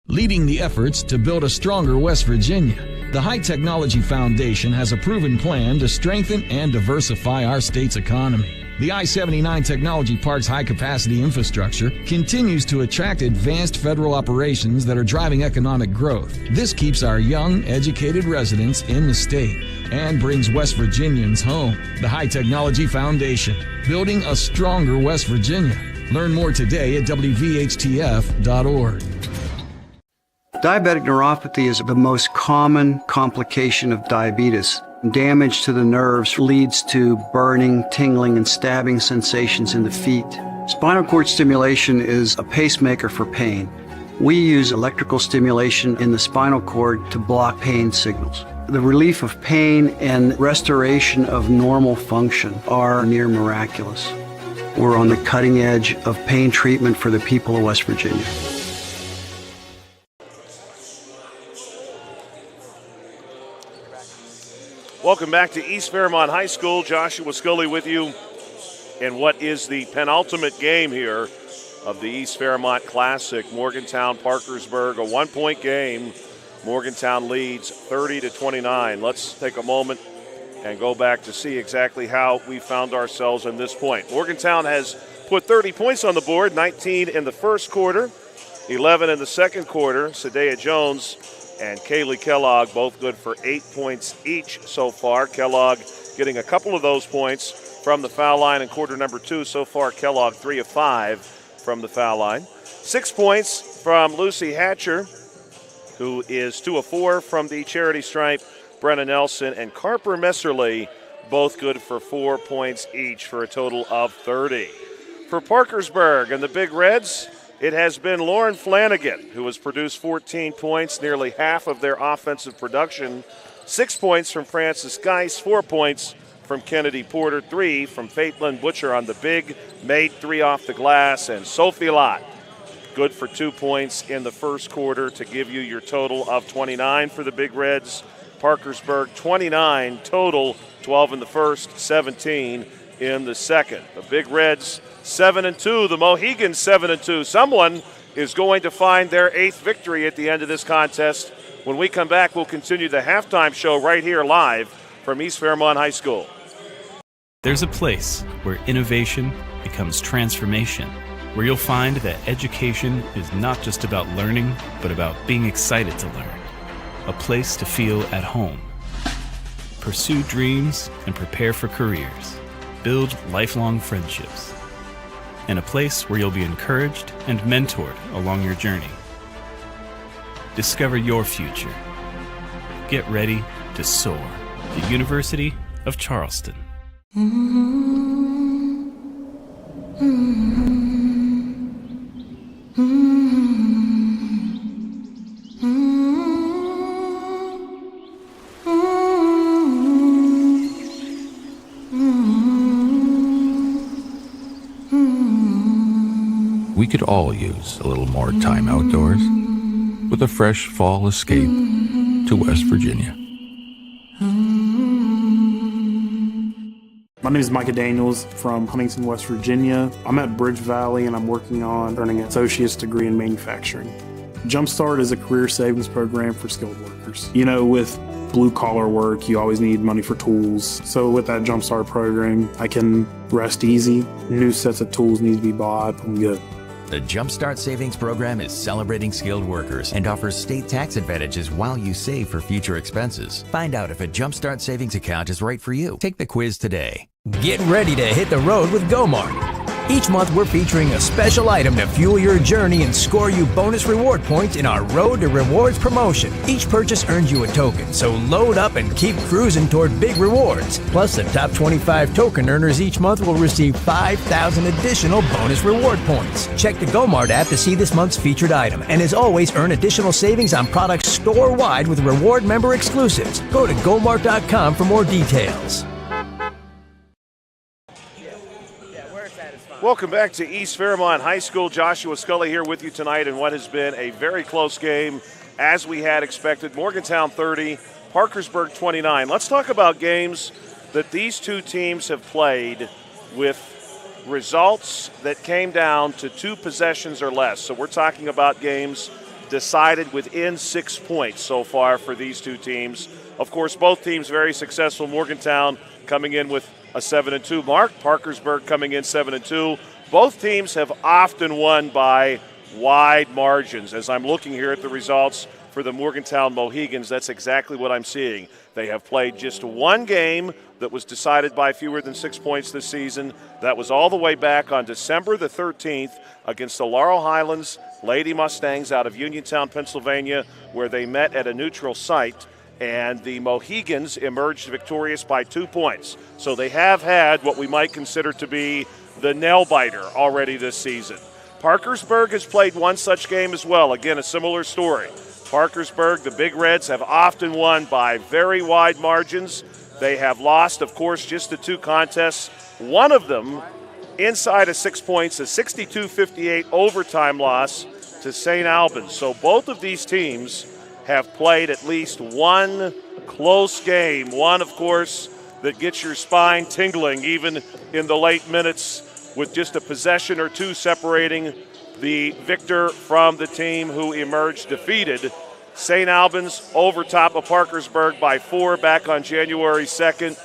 Leading the efforts to build a stronger West Virginia, the High Technology Foundation has a proven plan to strengthen and diversify our state's economy. The I-79 Technology Park's high-capacity infrastructure continues to attract advanced federal operations that are driving economic growth. This keeps our young, educated residents in the state and brings West Virginians home. The High Technology Foundation, building a stronger West Virginia. Learn more today at WVHTF.org. Diabetic neuropathy is the most common complication of diabetes. Damage to the nerves leads to burning, tingling, and stabbing sensations in the feet. Spinal cord stimulation is a pacemaker for pain. We use electrical stimulation in the spinal cord to block pain signals. The relief of pain and restoration of normal function are near miraculous. We're on the cutting edge of pain treatment for the people of West Virginia. Welcome back to East Fairmont High School. Joshua Scully with you in what is the penultimate game here of the East Fairmont Classic. Morgantown, Parkersburg, a one-point game. Morgantown leads 30-29. Let's take a moment and go back to see exactly how we found ourselves in this point. Morgantown has put 30 points on the board, 19 in the first quarter, 11 in the second quarter. Sadea Jones and Kaylee Kellogg both good for 8 points each so far. Kellogg getting a couple of those points from the foul line in quarter number 2. So far, Kellogg 3 of 5 from the foul line. 6 points from Lucy Hatcher, who is 2 of 4 from the charity stripe. Brenna Nelson and Carper Messerly both good for 4 points each for a total of 30. For Parkersburg and the Big Reds, it has been Lauren Flanagan, who has produced 14 points, nearly half of their offensive production. 6 points from Frances Geis, 4 points from Kennedy Porter, 3 from Faitlin Butcher on the big, made 3 off the glass, and Sophie Lott, good for 2 points in the first quarter to give you your total of 29 for the Big Reds. Parkersburg 29 total, 12 in the first, 17 in the second. The Big Reds 7-2, the Mohigans 7-2. Someone is going to find their 8th victory at the end of this contest. When we come back, we'll continue the halftime show right here live from East Fairmont High School. There's a place where innovation becomes transformation, where you'll find that education is not just about learning, but about being excited to learn. A place to feel at home. Pursue dreams and prepare for careers. Build lifelong friendships. And a place where you'll be encouraged and mentored along your journey. Discover your future. Get ready to soar. The University of Charleston. We could all use a little more time outdoors with a fresh fall escape to West Virginia. My name is Micah Daniels from Huntington, West Virginia. I'm at Bridge Valley and I'm working on earning an associate's degree in manufacturing. Jumpstart is a career savings program for skilled workers. You know, with blue-collar work, you always need money for tools. So with that Jumpstart program, I can rest easy. New sets of tools need to be bought. I'm good. The Jumpstart Savings Program is celebrating skilled workers and offers state tax advantages while you save for future expenses. Find out if a Jumpstart Savings account is right for you. Take the quiz today. Get ready to hit the road with GoMart. Each month, we're featuring a special item to fuel your journey and score you bonus reward points in our Road to Rewards promotion. Each purchase earns you a token, so load up and keep cruising toward big rewards. Plus, the top 25 token earners each month will receive 5,000 additional bonus reward points. Check the GoMart app to see this month's featured item. And as always, earn additional savings on products store-wide with reward member exclusives. Go to GoMart.com for more details. Welcome back to East Fairmont High School. Joshua Scully here with you tonight in what has been a very close game, as we had expected. Morgantown 30, Parkersburg 29. Let's talk about games that these two teams have played with results that came down to 2 possessions or less. So we're talking about games decided within 6 points so far for these two teams. Of course, both teams very successful. Morgantown coming in with a 7-2 mark. Parkersburg coming in 7-2. Both teams have often won by wide margins. As I'm looking here at the results for the Morgantown Mohigans, that's exactly what I'm seeing. They have played just one game that was decided by fewer than 6 points this season. That was all the way back on December the 13th against the Laurel Highlands Lady Mustangs out of Uniontown, Pennsylvania, where they met at a neutral site. And the Mohigans emerged victorious by 2 points. So they have had what we might consider to be the nail-biter already this season. Parkersburg has played one such game as well. Again, a similar story. Parkersburg, the Big Reds, have often won by very wide margins. They have lost, of course, just the 2 contests. One of them, inside of 6 points, a 62-58 overtime loss to St. Albans. So both of these teams have played at least one close game. One, of course, that gets your spine tingling even in the late minutes with just a possession or 2 separating the victor from the team who emerged defeated. St. Albans over top of Parkersburg by 4 back on January 2nd.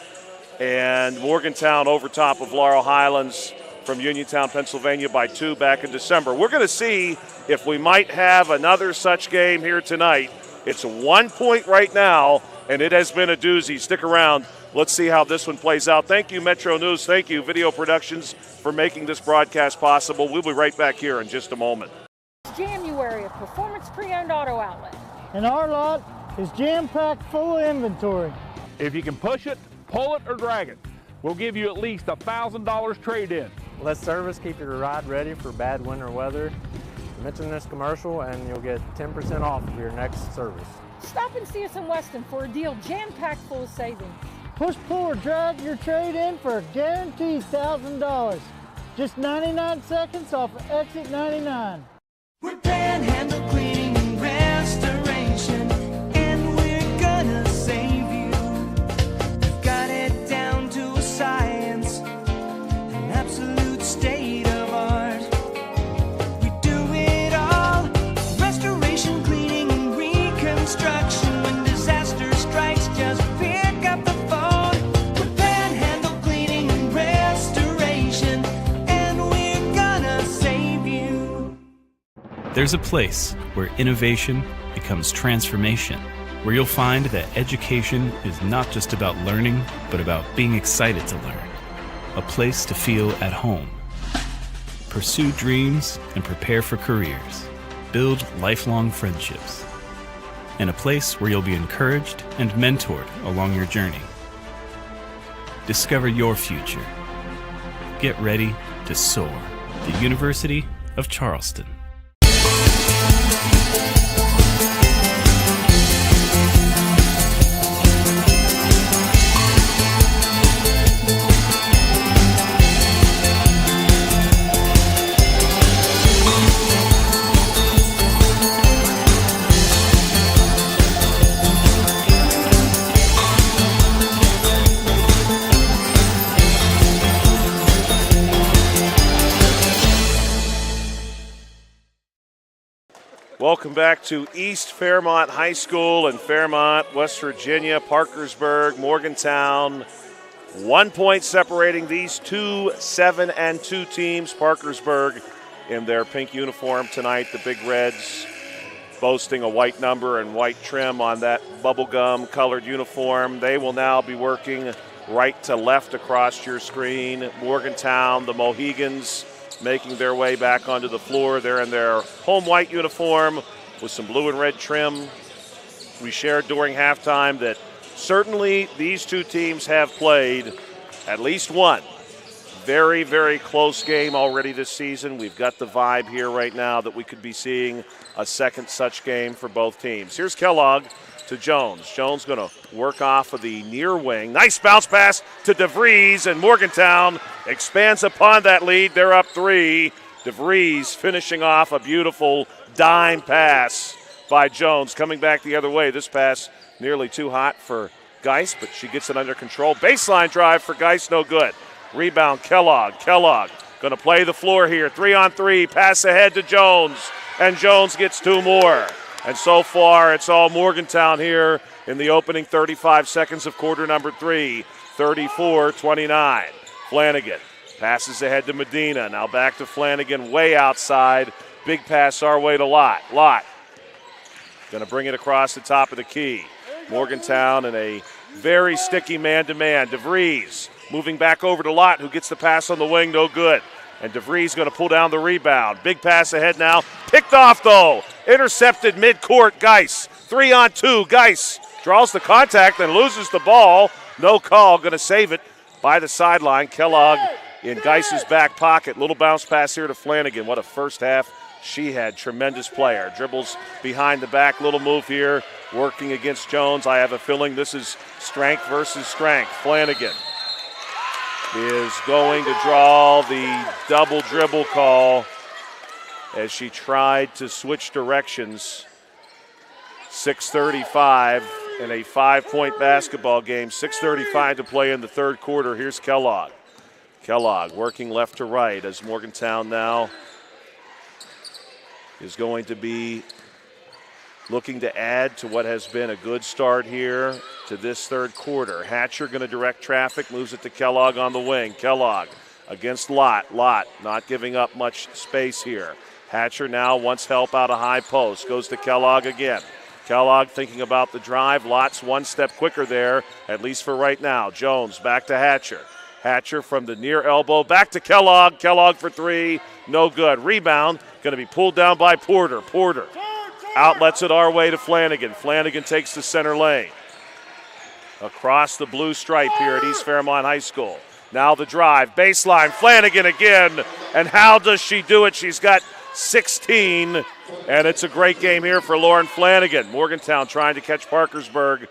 And Morgantown over top of Laurel Highlands from Uniontown, Pennsylvania by 2 back in December. We're going to see if we might have another such game here tonight. It's 1 point right now, and it has been a doozy. Stick around. Let's see how this one plays out. Thank you, Metro News. Thank you, Video Productions, for making this broadcast possible. We'll be right back here in just a moment. January of Performance Pre-Owned Auto Outlet. And our lot is jam-packed full of inventory. If you can push it, pull it, or drag it, we'll give you at least $1,000 trade-in. Less service, keep your ride ready for bad winter weather. Mention this commercial and you'll get 10% off of your next service. Stop and see us in Weston for a deal jam-packed full of savings. Push, pull, or drag your trade in for a guaranteed $1,000. Just 99 seconds off of exit 99. We're Panhandle Cleaning and Restoration, and we're gonna save you. We've got it down to a science, an absolute state of art. We do it all, restoration, cleaning, and reconstruction. When disaster strikes, just pick up the phone. We're Panhandle Cleaning and Restoration, and we're gonna save you. There's a place where innovation becomes transformation, where you'll find that education is not just about learning, but about being excited to learn. A place to feel at home. Pursue dreams and prepare for careers. Build lifelong friendships. And a place where you'll be encouraged and mentored along your journey. Discover your future. Get ready to soar. The University of Charleston. Welcome back to East Fairmont High School in Fairmont, West Virginia, Parkersburg, Morgantown. 1 point separating these two 7-2 teams. Parkersburg in their pink uniform tonight, the Big Reds boasting a white number and white trim on that bubblegum colored uniform. They will now be working right to left across your screen. Morgantown, the Mohigans, making their way back onto the floor. They're in their home white uniform with some blue and red trim. We shared during halftime that certainly these two teams have played at least one very, very close game already this season. We've got the vibe here right now that we could be seeing a second such game for both teams. Here's Kellogg to Jones. Jones going to work off of the near wing. Nice bounce pass to DeVries, and Morgantown expands upon that lead. They're up 3. DeVries finishing off a beautiful dime pass by Jones. Coming back the other way. This pass nearly too hot for Geis, but she gets it under control. Baseline drive for Geis, no good. Rebound, Kellogg. Kellogg going to play the floor here. 3-on-3, pass ahead to Jones, and Jones gets 2 more. And so far, it's all Morgantown here in the opening 35 seconds of quarter number 3, 34-29. Flanagan passes ahead to Medina. Now back to Flanagan, way outside. Big pass our way to Lott. Lott going to bring it across the top of the key. Morgantown in a very sticky man-to-man. DeVries moving back over to Lott, who gets the pass on the wing, no good. And DeVries going to pull down the rebound. Big pass ahead now. Picked off, though. Intercepted midcourt. Geis. 3-on-2. Geis draws the contact and loses the ball. No call. Going to save it by the sideline. Kellogg in Geis's back pocket. Little bounce pass here to Flanagan. What a first half she had. Tremendous player. Dribbles behind the back. Little move here. Working against Jones. I have a feeling this is strength versus strength. Flanagan is going to draw the double dribble call as she tried to switch directions. 6:35 in a 5-point basketball game. 6:35 to play in the third quarter. Here's Kellogg. Kellogg working left to right as Morgantown now is going to be looking to add to what has been a good start here to this third quarter. Hatcher going to direct traffic, moves it to Kellogg on the wing. Kellogg against Lott. Lott not giving up much space here. Hatcher now wants help out of high post. Goes to Kellogg again. Kellogg thinking about the drive. Lott's one step quicker there, at least for right now. Jones back to Hatcher. Hatcher from the near elbow. Back to Kellogg. Kellogg for 3. No good. Rebound going to be pulled down by Porter. Porter outlets it our way to Flanagan. Flanagan takes the center lane. Across the blue stripe here at East Fairmont High School. Now the drive. Baseline. Flanagan again. And how does she do it? She's got 16. And it's a great game here for Lauren Flanagan. Morgantown trying to catch Parkersburg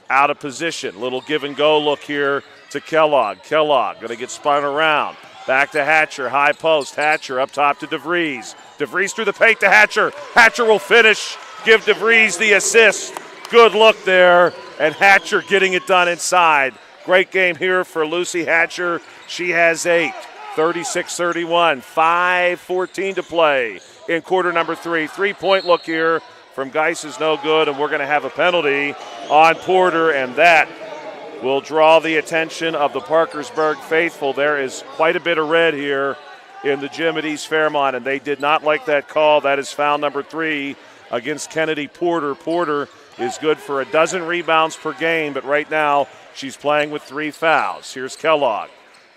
out of position. Little give and go look here to Kellogg. Kellogg going to get spun around. Back to Hatcher. High post. Hatcher up top to DeVries. DeVries through the paint to Hatcher. Hatcher will finish. Give DeVries the assist. Good look there. And Hatcher getting it done inside. Great game here for Lucy Hatcher. She has 8. 36-31. 5:14 to play in quarter number 3. 3-point look here from Geis is no good, and we're going to have a penalty on Porter, and that will draw the attention of the Parkersburg faithful. There is quite a bit of red here in the gym at East Fairmont, and they did not like that call. That is foul number 3 against Kennedy Porter. Porter is good for 12 rebounds per game, but right now she's playing with 3 fouls. Here's Kellogg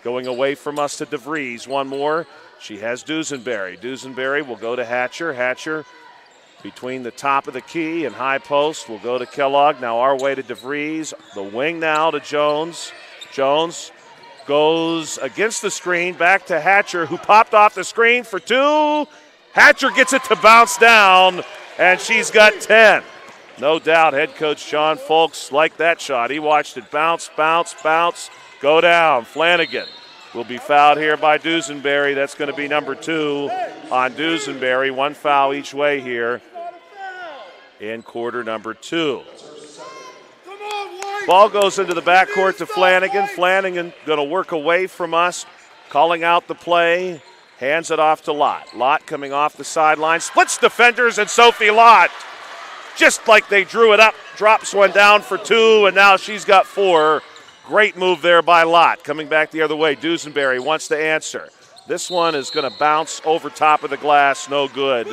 going away from us to DeVries. One more. She has Dusenberry. Dusenberry will go to Hatcher. Hatcher between the top of the key and high post will go to Kellogg. Now our way to DeVries. The wing now to Jones. Jones goes against the screen, back to Hatcher, who popped off the screen for 2. Hatcher gets it to bounce down, and she's got 10. No doubt head coach John Folks liked that shot. He watched it bounce, bounce, bounce, go down. Flanagan will be fouled here by Dusenberry. That's going to be number 2 on Dusenberry. 1 foul each way here in quarter number 2. Ball goes into the backcourt to Flanagan. Flanagan going to work away from us, calling out the play. Hands it off to Lott. Lott coming off the sideline, splits defenders, and Sophie Lott, just like they drew it up, drops one down for 2, and now she's got 4. Great move there by Lott. Coming back the other way, Dusenberry wants to answer. This one is going to bounce over top of the glass, no good.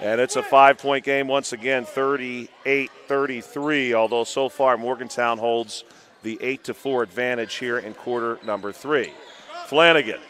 And it's a 5-point game once again, 38-33, although so far Morgantown holds the 8-4 advantage here in quarter number 3. Flanagan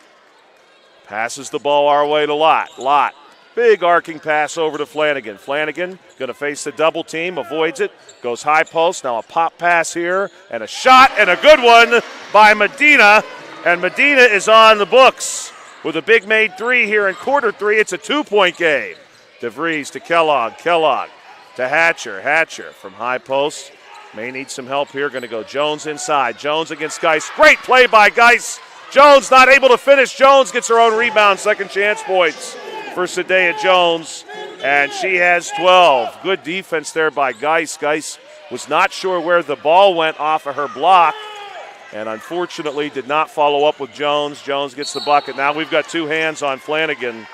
passes the ball our way to Lott. Lott, big arcing pass over to Flanagan. Flanagan going to face the double team, avoids it, goes high post. Now a pop pass here, and a shot, and a good one by Medina. And Medina is on the books with a big made 3 here in quarter 3. It's a 2-point game. DeVries to Kellogg. Kellogg to Hatcher. Hatcher from high post. May need some help here. Going to go Jones inside. Jones against Geis. Great play by Geis. Jones not able to finish. Jones gets her own rebound. Second chance points for Sadea Jones. And she has 12. Good defense there by Geis. Geis was not sure where the ball went off of her block, and unfortunately did not follow up with Jones. Jones gets the bucket. Now we've got 2 hands on Flanagan.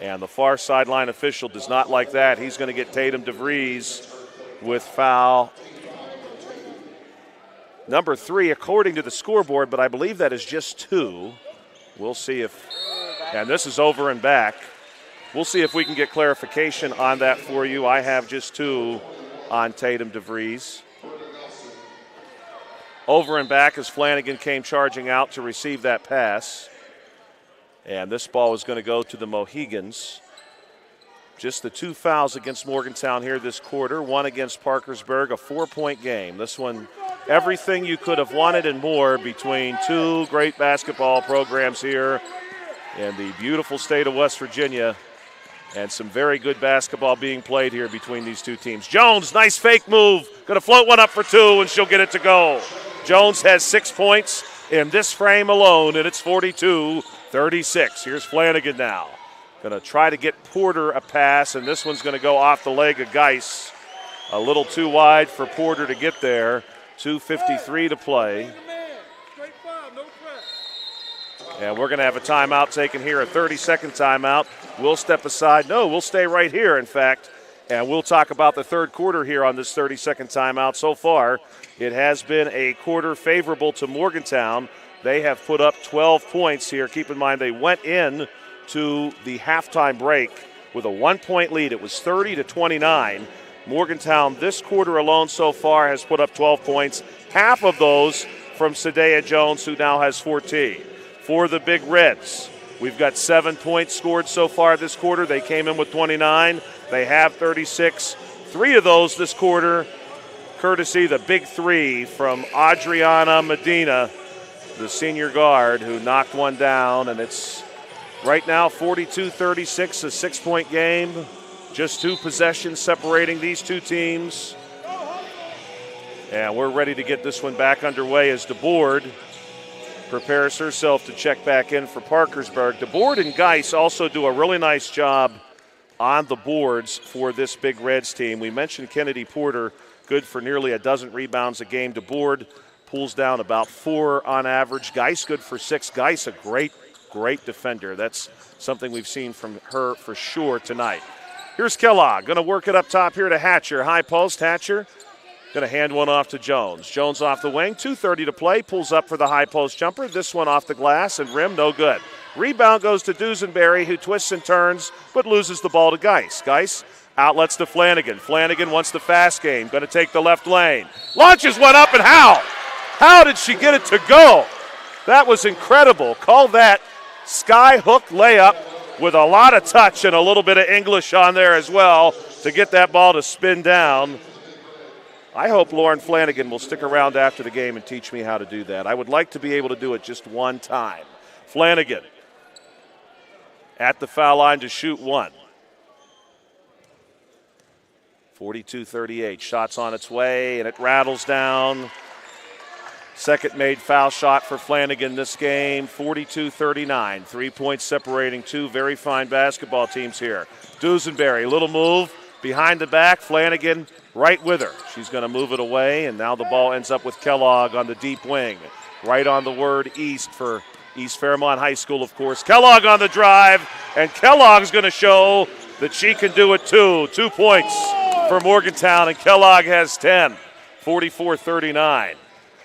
And the far sideline official does not like that. He's going to get Tatum DeVries with foul number 3 according to the scoreboard, but I believe that is just 2. We'll see if, and this is over and back. We'll see if we can get clarification on that for you. I have just 2 on Tatum DeVries. Over and back as Flanagan came charging out to receive that pass. And this ball is going to go to the Mohigans. Just the 2 fouls against Morgantown here this quarter. 1 against Parkersburg, a 4-point game. This one, everything you could have wanted and more between 2 great basketball programs here in the beautiful state of West Virginia. And some very good basketball being played here between these 2 teams. Jones, nice fake move. Going to float one up for 2, and she'll get it to go. Jones has 6 points in this frame alone, and it's 42-36. Here's Flanagan now. Going to try to get Porter a pass, and this one's going to go off the leg of Geis. A little too wide for Porter to get there. 2:53 to play. And we're going to have a timeout taken here, a 30-second timeout. We'll step aside. No, we'll stay right here, in fact, and we'll talk about the third quarter here on this 30-second timeout. So far, it has been a quarter favorable to Morgantown. They have put up 12 points here. Keep in mind, they went in to the halftime break with a 1-point lead. It was 30-29. Morgantown this quarter alone so far has put up 12 points. Half of those from Sadea Jones, who now has 14. For the Big Reds, we've got 7 points scored so far this quarter. They came in with 29. They have 36. 3 of those this quarter, courtesy the big 3 from Adriana Medina, the senior guard, who knocked one down. And it's right now 42-36, a 6-point game. Just 2 possessions separating these 2 teams. And we're ready to get this one back underway as DeBoard prepares herself to check back in for Parkersburg. DeBoard and Geis also do a really nice job on the boards for this Big Reds team. We mentioned Kennedy Porter, good for nearly 12 rebounds a game. DeBoard pulls down about 4 on average. Geis good for 6. Geis a great defender. That's something we've seen from her for sure tonight. Here's Kellogg, going to work it up top here to Hatcher. High post, Hatcher going to hand one off to Jones. Jones off the wing, 2:30 to play, pulls up for the high post jumper. This one off the glass and rim, no good. Rebound goes to Dusenberry, who twists and turns but loses the ball to Geis. Geis outlets to Flanagan. Flanagan wants the fast game, going to take the left lane. Launches one up, and how? How did she get it to go? That was incredible. Call that sky hook layup with a lot of touch and a little bit of English on there as well to get that ball to spin down. I hope Lauren Flanagan will stick around after the game and teach me how to do that. I would like to be able to do it just one time. Flanagan at the foul line to shoot one. 42-38. Shots on its way, and it rattles down. Second made foul shot for Flanagan this game. 42-39. 3 points separating two very fine basketball teams here. Dusenberry, little move behind the back. Flanagan right with her. She's going to move it away, and now the ball ends up with Kellogg on the deep wing. Right on the word east for East Fairmont High School, of course. Kellogg on the drive, and Kellogg's going to show that she can do it too. 2 points for Morgantown, and Kellogg has 10. 44-39.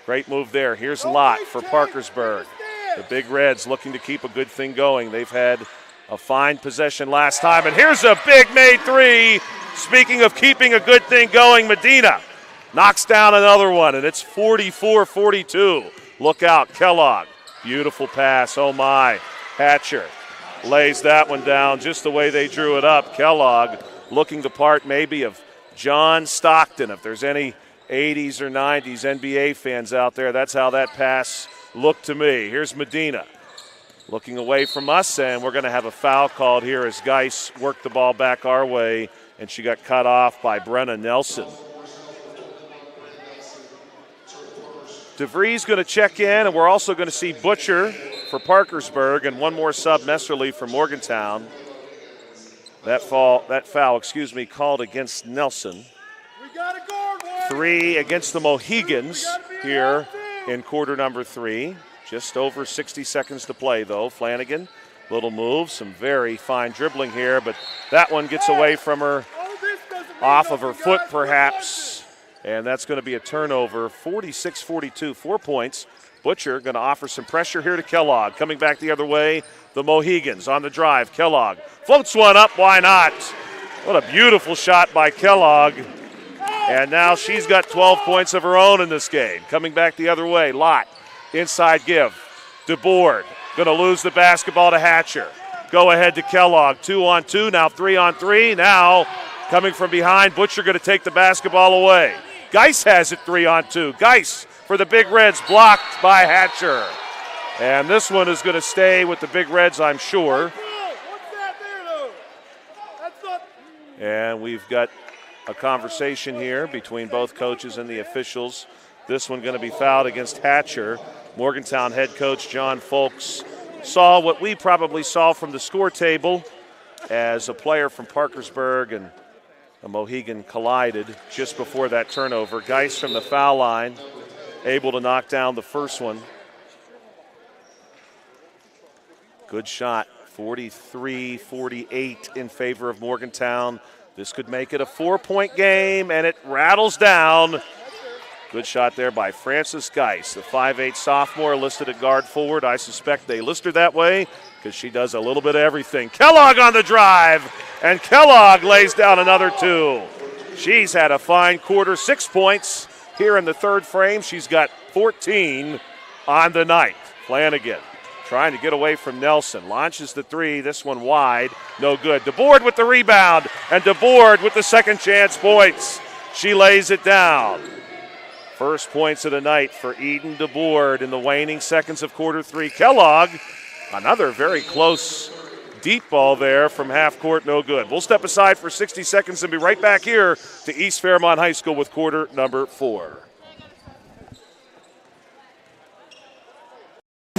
Great move there. Here's Lott for Parkersburg. The Big Reds looking to keep a good thing going. They've had a fine possession last time, and here's a big made three. Speaking of keeping a good thing going, Medina knocks down another one, and it's 44-42. Look out, Kellogg. Beautiful pass, oh my. Hatcher lays that one down just the way they drew it up. Kellogg looking the part maybe of John Stockton. If there's any 80s or 90s NBA fans out there, that's how that pass looked to me. Here's Medina looking away from us, and we're going to have a foul called here as Geis worked the ball back our way, and she got cut off by Brenna Nelson. DeVries going to check in, and we're also going to see Butcher for Parkersburg and one more sub, Messerly for Morgantown. That foul, called against Nelson. 3 against the Mohigans here in quarter number 3. Just over 60 seconds to play, though. Flanagan, little move, some very fine dribbling here, but that one gets away from her, off of her foot perhaps, and that's going to be a turnover. 46-42, 4 points. Butcher going to offer some pressure here to Kellogg. Coming back the other way, the Mohigans on the drive. Kellogg floats one up, why not? What a beautiful shot by Kellogg. And now she's got 12 points of her own in this game. Coming back the other way, Lott, inside give. DeBoard going to lose the basketball to Hatcher. Go ahead to Kellogg, 2-on-2, now 3-on-3. Now coming from behind, Butcher going to take the basketball away. Geis has it 3-on-2. Geis for the Big Reds, blocked by Hatcher. And this one is going to stay with the Big Reds, I'm sure. And we've got a conversation here between both coaches and the officials. This one going to be fouled against Hatcher. Morgantown head coach John Folks saw what we probably saw from the score table as a player from Parkersburg and a Mohegan collided just before that turnover. Geis from the foul line, able to knock down the first one. Good shot, 43-48 in favor of Morgantown. This could make it a 4-point game, and it rattles down. Good shot there by Frances Geis, the 5'8 sophomore listed at guard forward. I suspect they list her that way because she does a little bit of everything. Kellogg on the drive, and Kellogg lays down another 2. She's had a fine quarter, 6 points here in the third frame. She's got 14 on the night. Flanagan trying to get away from Nelson. Launches the 3, this one wide, no good. DeBoard with the rebound, and DeBoard with the second chance points. She lays it down. First points of the night for Eden DeBoard in the waning seconds of quarter 3. Kellogg, another very close deep ball there from half court, no good. We'll step aside for 60 seconds and be right back here to East Fairmont High School with quarter number 4.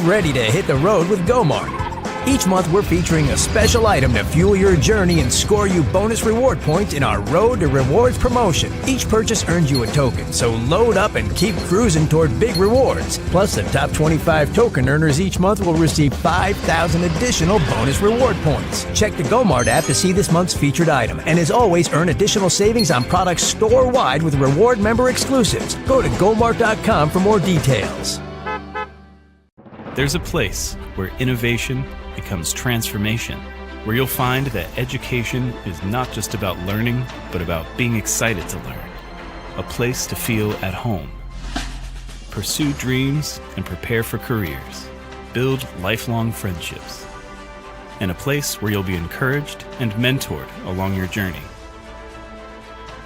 Ready to hit the road with GoMart. Each month we're featuring a special item to fuel your journey and score you bonus reward points in our Road to Rewards promotion. Each purchase earns you a token, so load up and keep cruising toward big rewards. Plus, the top 25 token earners each month will receive 5,000 additional bonus reward points. Check the GoMart app to see this month's featured item. And as always, earn additional savings on products store-wide with reward member exclusives. Go to GoMart.com for more details. There's a place where innovation becomes transformation, where you'll find that education is not just about learning, but about being excited to learn. A place to feel at home. Pursue dreams and prepare for careers. Build lifelong friendships. And a place where you'll be encouraged and mentored along your journey.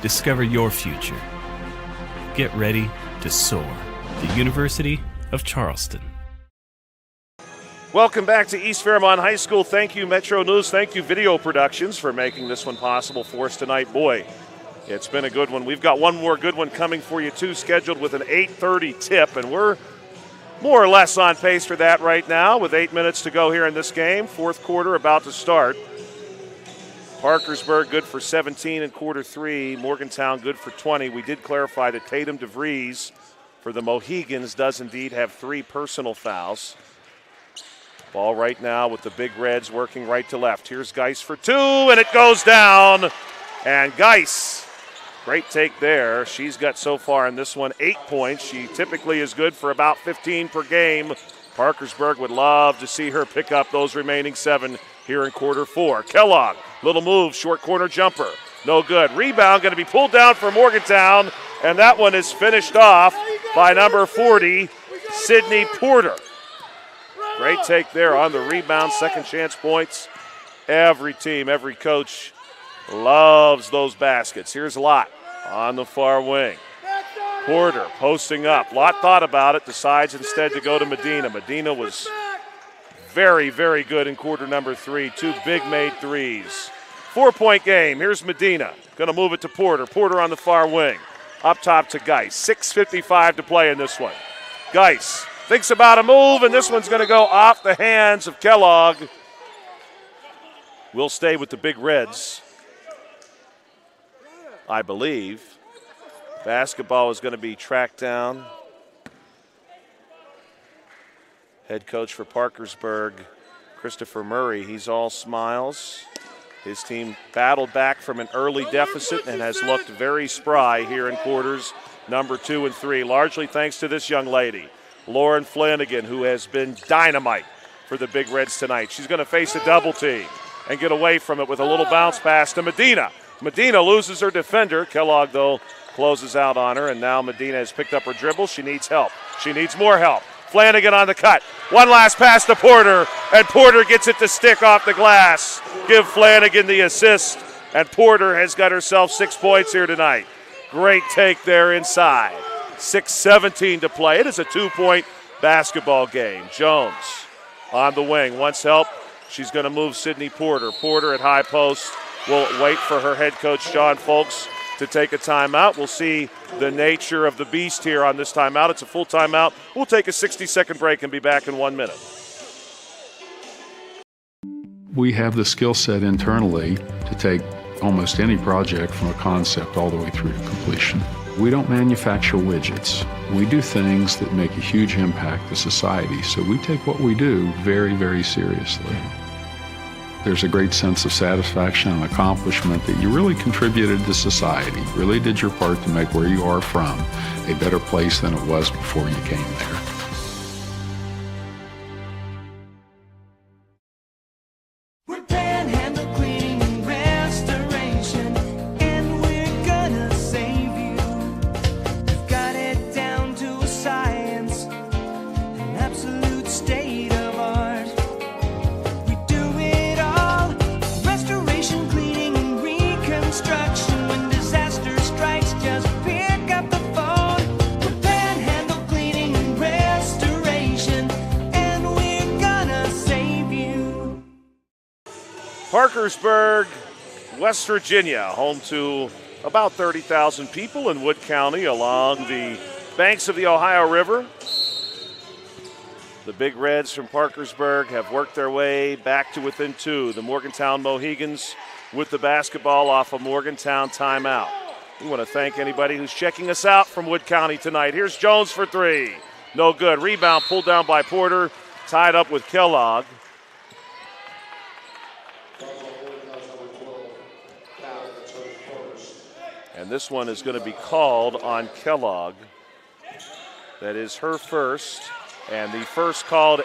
Discover your future. Get ready to soar. The University of Charleston. Welcome back to East Fairmont High School. Thank you, Metro News. Thank you, Video Productions, for making this one possible for us tonight. Boy, it's been a good one. We've got one more good one coming for you, too, scheduled with an 8:30 tip, and we're more or less on pace for that right now with 8 minutes to go here in this game. Fourth quarter about to start. Parkersburg good for 17 in quarter three. Morgantown good for 20. We did clarify that Tatum DeVries for the Mohigans does indeed have 3 personal fouls. Ball right now with the Big Reds working right to left. Here's Geis for 2, and it goes down. And Geis, great take there. She's got so far in this one 8 points. She typically is good for about 15 per game. Parkersburg would love to see her pick up those remaining 7 here in quarter four. Kellogg, little move, short corner jumper. No good. Rebound going to be pulled down for Morgantown, and that one is finished off by number 40, Sydney Porter. Great take there on the rebound, second chance points. Every team, every coach loves those baskets. Here's Lott on the far wing. Porter posting up. Lott thought about it, decides instead to go to Medina. Medina was very, very good in quarter number 3. 2 big made threes. 4-point game. Here's Medina. Going to move it to Porter. Porter on the far wing. Up top to Geis. 6:55 to play in this one. Geis thinks about a move, and this one's going to go off the hands of Kellogg. We'll stay with the Big Reds, I believe. Basketball is going to be tracked down. Head coach for Parkersburg, Christopher Murray, he's all smiles. His team battled back from an early deficit and has looked very spry here in quarters number 2 and 3, largely thanks to this young lady, Lauren Flanagan, who has been dynamite for the Big Reds tonight. She's going to face a double team and get away from it with a little bounce pass to Medina. Medina loses her defender. Kellogg, though, closes out on her, and now Medina has picked up her dribble. She needs help. She needs more help. Flanagan on the cut. One last pass to Porter, and Porter gets it to stick off the glass. Give Flanagan the assist, and Porter has got herself 6 points here tonight. Great take there inside. 6:17 to play. It is a 2-point basketball game. Jones on the wing wants help. She's going to move Sydney Porter. Porter at high post will wait for her head coach, John Folks, to take a timeout. We'll see the nature of the beast here on this timeout. It's a full timeout. We'll take a 60-second break and be back in 1 minute. We have the skill set internally to take almost any project from a concept all the way through to completion. We don't manufacture widgets. We do things that make a huge impact to society, so we take what we do very, very seriously. There's a great sense of satisfaction and accomplishment that you really contributed to society, really did your part to make where you are from a better place than it was before you came there. Parkersburg, West Virginia, home to about 30,000 people in Wood County along the banks of the Ohio River. The Big Reds from Parkersburg have worked their way back to within 2. The Morgantown Mohigans with the basketball off a Morgantown timeout. We want to thank anybody who's checking us out from Wood County tonight. Here's Jones for 3. No good. Rebound pulled down by Porter, tied up with Kellogg. And this one is going to be called on Kellogg. That is her first, and the first called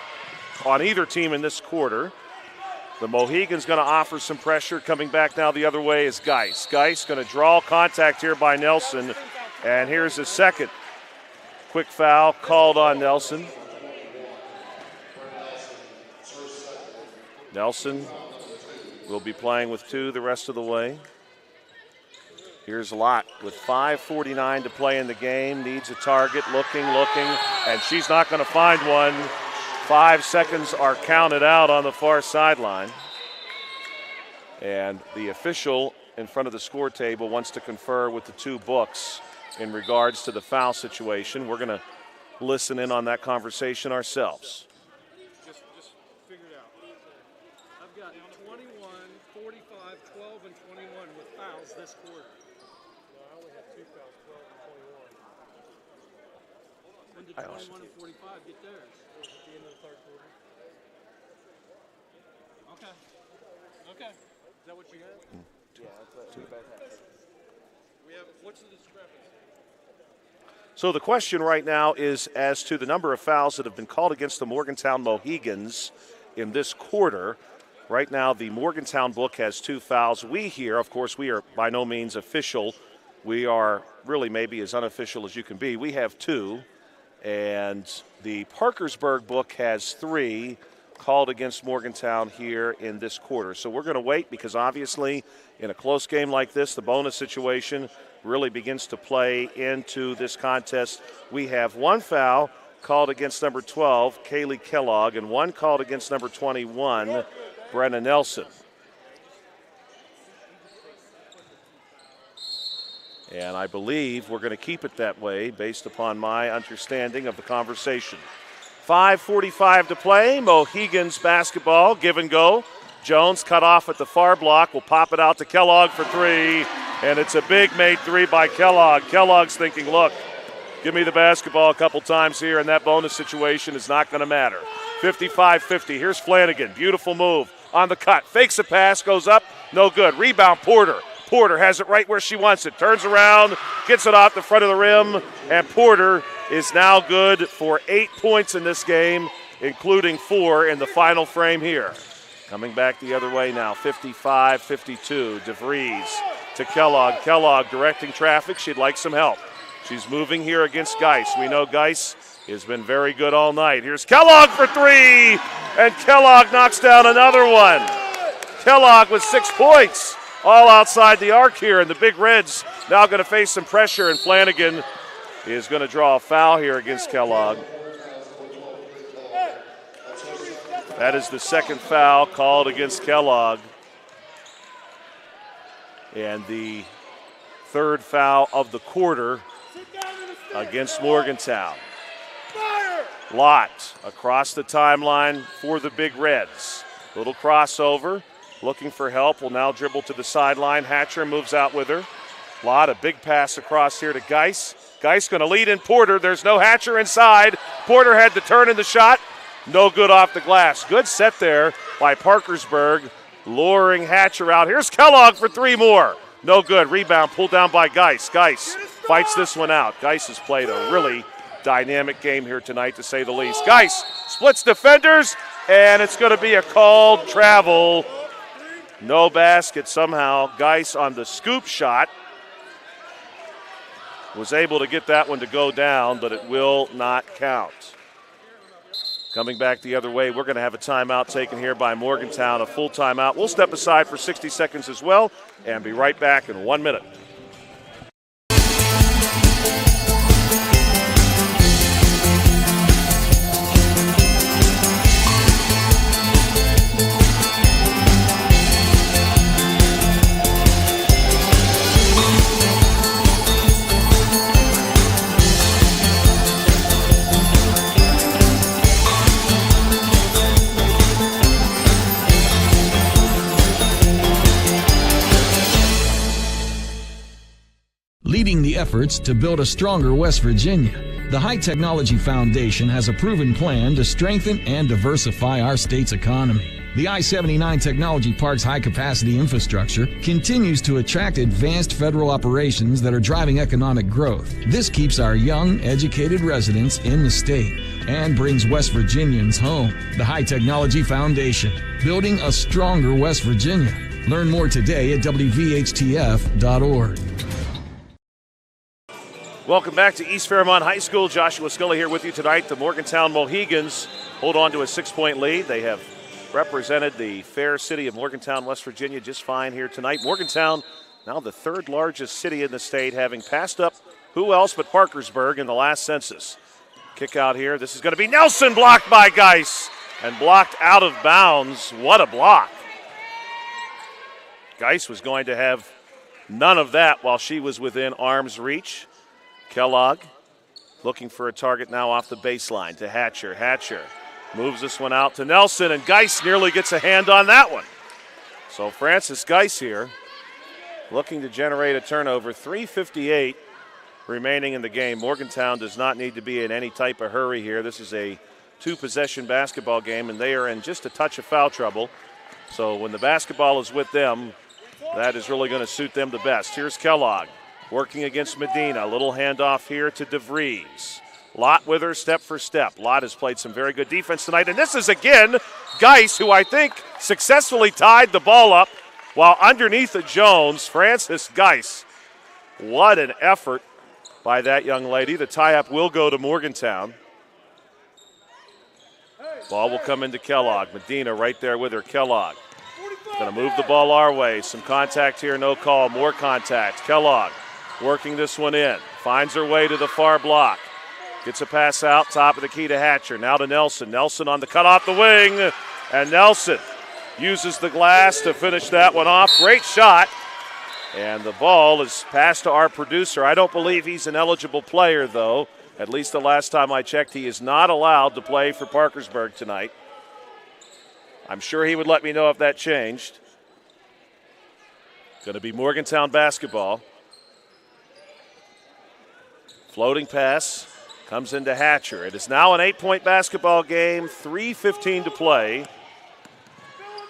on either team in this quarter. The Mohigans going to offer some pressure. Coming back now the other way is Geis. Geis going to draw contact here by Nelson. And here's his second quick foul called on Nelson. Nelson will be playing with 2 the rest of the way. Here's Lott with 5:49 to play in the game. Needs a target, looking, and she's not going to find one. 5 seconds are counted out on the far sideline. And the official in front of the score table wants to confer with the 2 books in regards to the foul situation. We're going to listen in on that conversation ourselves. Just figure it out. I've got 21, 45, 12, and 21 with fouls this quarter. I only have 2 fouls, 12 and 21. When did 21 and 45 get theirs? It was at the end of the third quarter. Okay. Is that what you have? Yeah, that's what we both have. What's the discrepancy? So the question right now is as to the number of fouls that have been called against the Morgantown Mohigans in this quarter. Right now, the Morgantown book has 2 fouls. We here, of course, we are by no means official. We are really maybe as unofficial as you can be. We have 2. And the Parkersburg book has 3 called against Morgantown here in this quarter. So we're going to wait because obviously in a close game like this, the bonus situation really begins to play into this contest. We have 1 foul called against number 12, Kaylee Kellogg, and 1 called against number 21, Brenna Nelson. And I believe we're going to keep it that way based upon my understanding of the conversation. 5:45 to play. Mohigans basketball, give and go. Jones cut off at the far block. Will pop it out to Kellogg for 3. And it's a big made 3 by Kellogg. Kellogg's thinking, look, give me the basketball a couple times here, and that bonus situation is not going to matter. 55-50. Here's Flanagan. Beautiful move on the cut. Fakes a pass, goes up, no good. Rebound, Porter. Porter has it right where she wants it. Turns around, gets it off the front of the rim, and Porter is now good for 8 points in this game, including 4 in the final frame here. Coming back the other way now, 55-52. DeVries to Kellogg. Kellogg directing traffic. She'd like some help. She's moving here against Geis. We know Geis has been very good all night. Here's Kellogg for 3, and Kellogg knocks down another one. Kellogg with 6 points, all outside the arc here, and the Big Reds now going to face some pressure, and Flanagan is going to draw a foul here against Kellogg. That is the second foul called against Kellogg. And the third foul of the quarter against Morgantown. Lott across the timeline for the Big Reds. Little crossover, looking for help, will now dribble to the sideline. Hatcher moves out with her. Lott, a big pass across here to Geis. Geis going to lead in Porter. There's no Hatcher inside. Porter had to turn in the shot. No good off the glass. Good set there by Parkersburg, luring Hatcher out. Here's Kellogg for 3 more. No good. Rebound pulled down by Geis. Geis fights this one out. Geis has played a really dynamic game here tonight, to say the least. Geis splits defenders, and it's going to be a called travel. No basket somehow. Geis on the scoop shot was able to get that one to go down, but it will not count. Coming back the other way, we're going to have a timeout taken here by Morgantown, a full timeout. We'll step aside for 60 seconds as well and be right back in 1 minute. Leading the efforts to build a stronger West Virginia, the High Technology Foundation has a proven plan to strengthen and diversify our state's economy. The I-79 Technology Park's high-capacity infrastructure continues to attract advanced federal operations that are driving economic growth. This keeps our young, educated residents in the state and brings West Virginians home. The High Technology Foundation, building a stronger West Virginia. Learn more today at WVHTF.org. Welcome back to East Fairmont High School. Joshua Scully here with you tonight. The Morgantown Mohigans hold on to a 6-point lead. They have represented the fair city of Morgantown, West Virginia just fine here tonight. Morgantown, now the third largest city in the state, having passed up who else but Parkersburg in the last census. Kick out here. This is going to be Nelson, blocked by Geis and blocked out of bounds. What a block. Geis was going to have none of that while she was within arm's reach. Kellogg looking for a target now off the baseline to Hatcher. Hatcher moves this one out to Nelson, and Geis nearly gets a hand on that one. So Francis Geis here looking to generate a turnover. 3:58 remaining in the game. Morgantown does not need to be in any type of hurry here. This is a two-possession basketball game, and they are in just a touch of foul trouble. So when the basketball is with them, that is really going to suit them the best. Here's Kellogg working against Medina. A little handoff here to DeVries. Lott with her step for step. Lott has played some very good defense tonight. And this is again Geis, who I think successfully tied the ball up while underneath the Jones. Francis Geis. What an effort by that young lady. The tie-up will go to Morgantown. Ball will come into Kellogg. Medina right there with her. Kellogg going to move the ball our way. Some contact here, no call. More contact. Kellogg working this one in. Finds her way to the far block. Gets a pass out, top of the key to Hatcher. Now to Nelson. Nelson on the cut off the wing. And Nelson uses the glass to finish that one off. Great shot. And the ball is passed to our producer. I don't believe he's an eligible player, though. At least the last time I checked, he is not allowed to play for Parkersburg tonight. I'm sure he would let me know if that changed. Going to be Morgantown basketball. Floating pass comes into Hatcher. It is now an 8-point basketball game, 3:15 to play.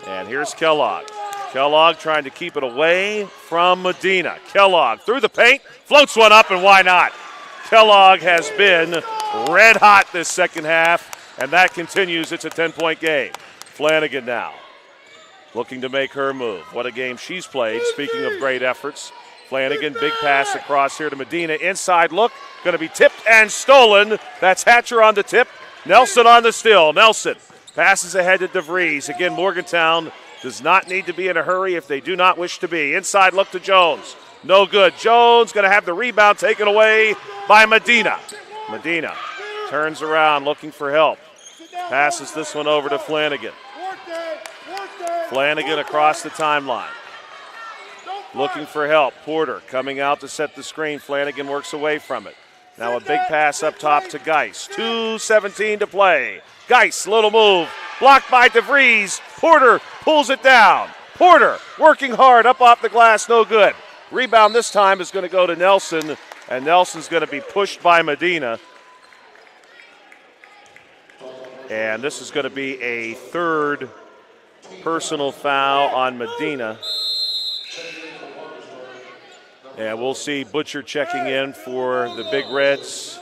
And here's Kellogg. Kellogg trying to keep it away from Medina. Kellogg through the paint, floats one up, and why not? Kellogg has been red hot this second half, and that continues. It's a 10-point game. Flanagan now looking to make her move. What a game she's played. Speaking of great efforts, Flanagan, big pass across here to Medina. Inside look, going to be tipped and stolen. That's Hatcher on the tip. Nelson on the steal. Nelson passes ahead to DeVries. Again, Morgantown does not need to be in a hurry if they do not wish to be. Inside look to Jones. No good. Jones going to have the rebound taken away by Medina. Medina turns around looking for help. Passes this one over to Flanagan. Flanagan across the timeline. Looking for help. Porter coming out to set the screen. Flanagan works away from it. Now a big pass up top to Geis. 2:17 to play. Geis, little move. Blocked by DeVries. Porter pulls it down. Porter working hard up off the glass. No good. Rebound this time is going to go to Nelson, and Nelson's going to be pushed by Medina. And this is going to be a third personal foul on Medina. And we'll see Butcher checking in for the Big Reds,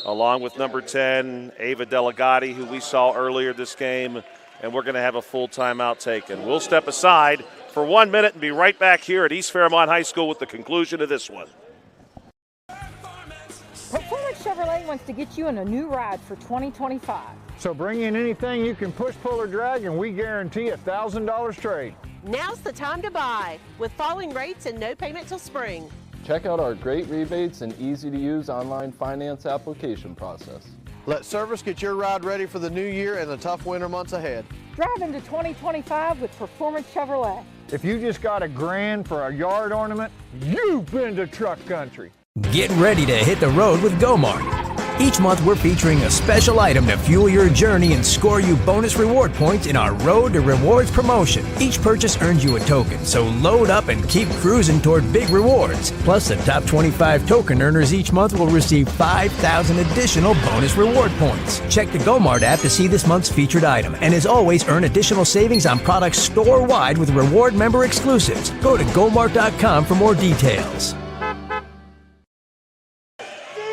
along with number 10, Ava Delegati, who we saw earlier this game. And we're going to have a full timeout taken. We'll step aside for 1 minute and be right back here at East Fairmont High School with the conclusion of this one. Performance Chevrolet wants to get you in a new ride for 2025. So bring in anything you can push, pull, or drag, and we guarantee $1,000 trade. Now's the time to buy, with falling rates and no payment till spring. Check out our great rebates and easy-to-use online finance application process. Let service get your ride ready for the new year and the tough winter months ahead. Drive into 2025 with Performance Chevrolet. If you just got $1,000 for a yard ornament, you've been to truck country. Get ready to hit the road with Gomart. Each month, we're featuring a special item to fuel your journey and score you bonus reward points in our Road to Rewards promotion. Each purchase earns you a token, so load up and keep cruising toward big rewards. Plus, the top 25 token earners each month will receive 5,000 additional bonus reward points. Check the GoMart app to see this month's featured item, and as always, earn additional savings on products store-wide with reward member exclusives. Go to gomart.com for more details.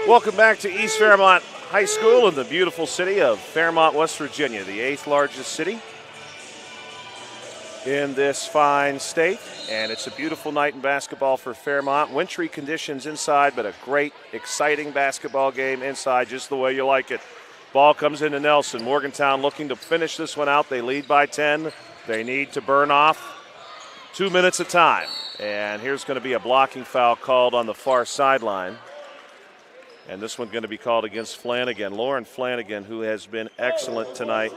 Welcome back to East Fairmont High School in the beautiful city of Fairmont, West Virginia, the 8th largest city in this fine state. And it's a beautiful night in basketball for Fairmont. Wintry conditions inside, but a great, exciting basketball game inside, just the way you like it. Ball comes into Nelson. Morgantown looking to finish this one out. They lead by 10. They need to burn off 2 minutes of time. And here's going to be a blocking foul called on the far sideline. And this one's going to be called against Flanagan. Lauren Flanagan, who has been excellent tonight.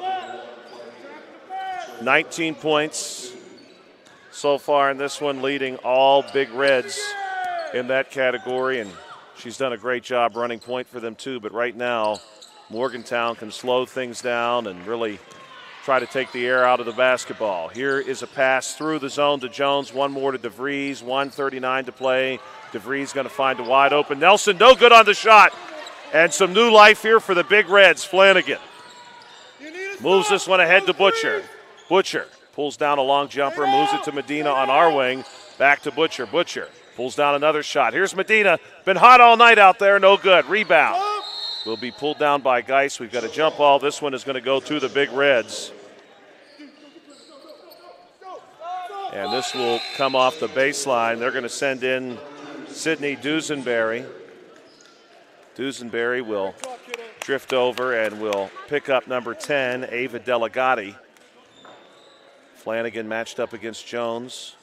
19 points so far in this one, leading all Big Reds in that category. And she's done a great job running point for them too. But right now, Morgantown can slow things down and really try to take the air out of the basketball. Here is a pass through the zone to Jones. One more to DeVries. 1:39 to play. DeVries going to find a wide open Nelson. No good on the shot. And some new life here for the Big Reds. Flanagan moves this one ahead to Butcher. Butcher pulls down a long jumper, moves it to Medina on our wing. Back to Butcher. Butcher pulls down another shot. Here's Medina. Been hot all night out there. No good. Rebound will be pulled down by Geis. We've got a jump ball. This one is going to go to the Big Reds. And this will come off the baseline. They're going to send in Sydney Dusenberry. Dusenberry will drift over and will pick up number 10, Ava Delegati. Flanagan matched up against Jones.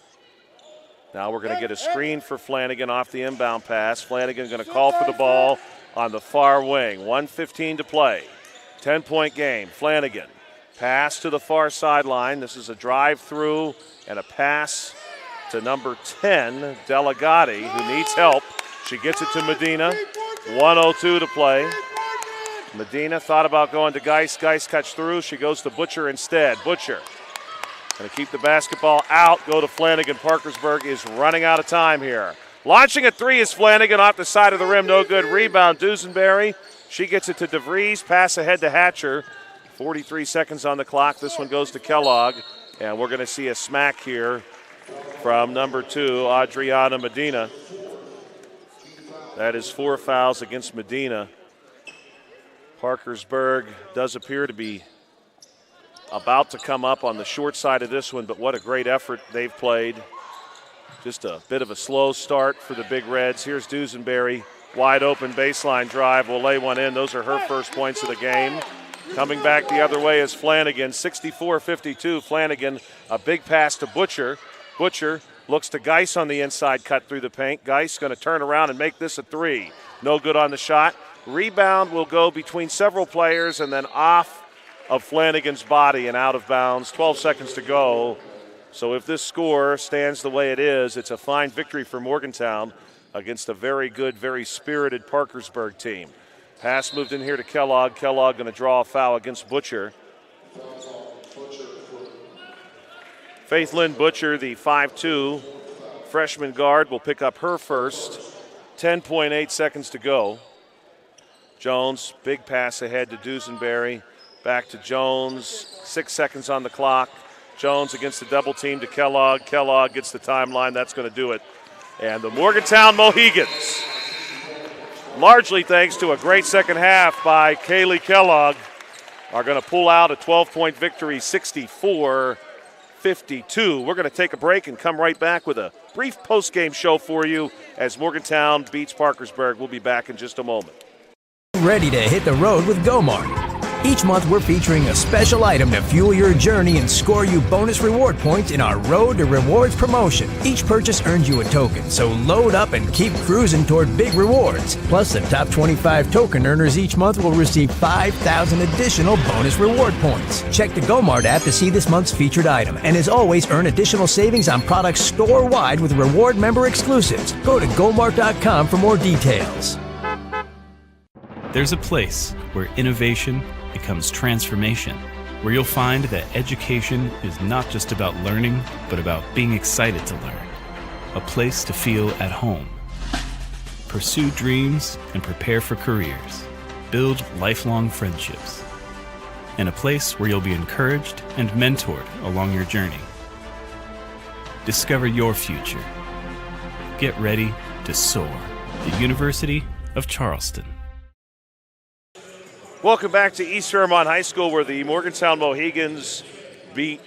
Now we're going to get a screen for Flanagan off the inbound pass. Flanagan going to call for the ball on the far wing. 1:15 to play. 10-point game. Flanagan. Pass to the far sideline. This is a drive through and a pass to number 10, Delegati, who needs help. She gets it to Medina. 1:02 to play. Medina thought about going to Geis. Geis cuts through. She goes to Butcher instead. Butcher going to keep the basketball out. Go to Flanagan. Parkersburg is running out of time here. Launching a three is Flanagan off the side of the rim. No good. Rebound, Dusenberry. She gets it to DeVries. Pass ahead to Hatcher. 43 seconds on the clock. This one goes to Kellogg. And we're going to see a smack here from number 2, Adriana Medina. That is 4 fouls against Medina. Parkersburg does appear to be about to come up on the short side of this one, but what a great effort they've played. Just a bit of a slow start for the Big Reds. Here's Dusenberry, wide open baseline drive, will lay one in. Those are her first points of the game. Coming back the other way is Flanagan, 64-52. Flanagan, a big pass to Butcher. Butcher looks to Geis on the inside, cut through the paint. Geis going to turn around and make this a three. No good on the shot. Rebound will go between several players and then off of Flanagan's body and out of bounds. 12 seconds to go. So if this score stands the way it is, it's a fine victory for Morgantown against a very good, very spirited Parkersburg team. Pass moved in here to Kellogg. Kellogg going to draw a foul against Butcher. Faith Lynn Butcher, the 5'2" freshman guard, will pick up her first. 10.8 seconds to go. Jones, big pass ahead to Dusenberry. Back to Jones, 6 seconds on the clock. Jones against the double team to Kellogg. Kellogg gets the timeline. That's going to do it. And the Morgantown Mohigans, largely thanks to a great second half by Kaylee Kellogg, are going to pull out a 12-point victory, 64-52. We're going to take a break and come right back with a brief post-game show for you as Morgantown beats Parkersburg. We'll be back in just a moment. Ready to hit the road with GoMart. Each month, we're featuring a special item to fuel your journey and score you bonus reward points in our Road to Rewards promotion. Each purchase earns you a token, so load up and keep cruising toward big rewards. Plus, the top 25 token earners each month will receive 5,000 additional bonus reward points. Check the GoMart app to see this month's featured item. And as always, earn additional savings on products store-wide with reward member exclusives. Go to gomart.com for more details. There's a place where innovation becomes transformation, where you'll find that education is not just about learning, but about being excited to learn. A place to feel at home. Pursue dreams and prepare for careers. Build lifelong friendships. And a place where you'll be encouraged and mentored along your journey. Discover your future. Get ready to soar. The University of Charleston. Welcome back to East Fairmont High School, where the Morgantown Mohigans beat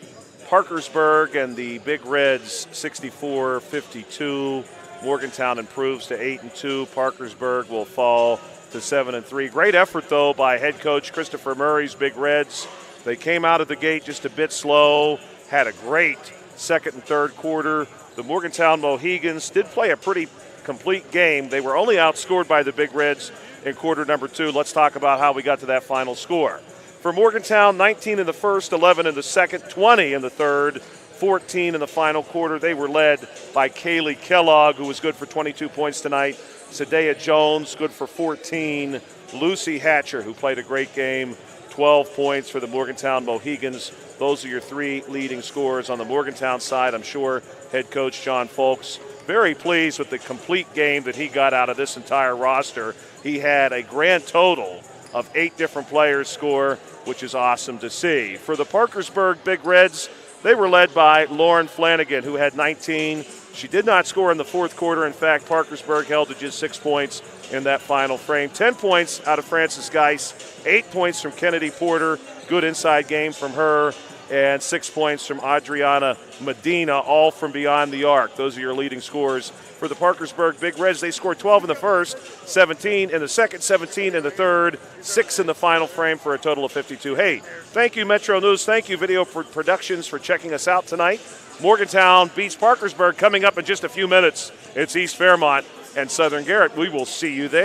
Parkersburg and the Big Reds 64-52. Morgantown improves to 8-2. Parkersburg will fall to 7-3. Great effort, though, by head coach Christopher Murray's Big Reds. They came out of the gate just a bit slow, had a great second and third quarter. The Morgantown Mohigans did play a pretty complete game. They were only outscored by the Big Reds in quarter number 2. Let's talk about how we got to that final score. For Morgantown, 19 in the first, 11 in the second, 20 in the third, 14 in the final quarter. They were led by Kaylee Kellogg, who was good for 22 points tonight. Sadea Jones, good for 14. Lucy Hatcher, who played a great game, 12 points for the Morgantown Mohigans. Those are your three leading scorers on the Morgantown side. I'm sure head coach John Folks very pleased with the complete game that he got out of this entire roster. He had a grand total of 8 different players score, which is awesome to see. For the Parkersburg Big Reds, they were led by Lauren Flanagan, who had 19. She did not score in the fourth quarter. In fact, Parkersburg held to just 6 points in that final frame. 10 points out of Frances Geis, 8 points from Kennedy Porter, good inside game from her, and 6 points from Adriana Medina, all from beyond the arc. Those are your leading scorers. For the Parkersburg Big Reds, they scored 12 in the first, 17 in the second, 17 in the third, 6 in the final frame for a total of 52. Hey, thank you, Metro News. Thank you, Video Productions, for checking us out tonight. Morgantown beats Parkersburg coming up in just a few minutes. It's East Fairmont and Southern Garrett. We will see you there.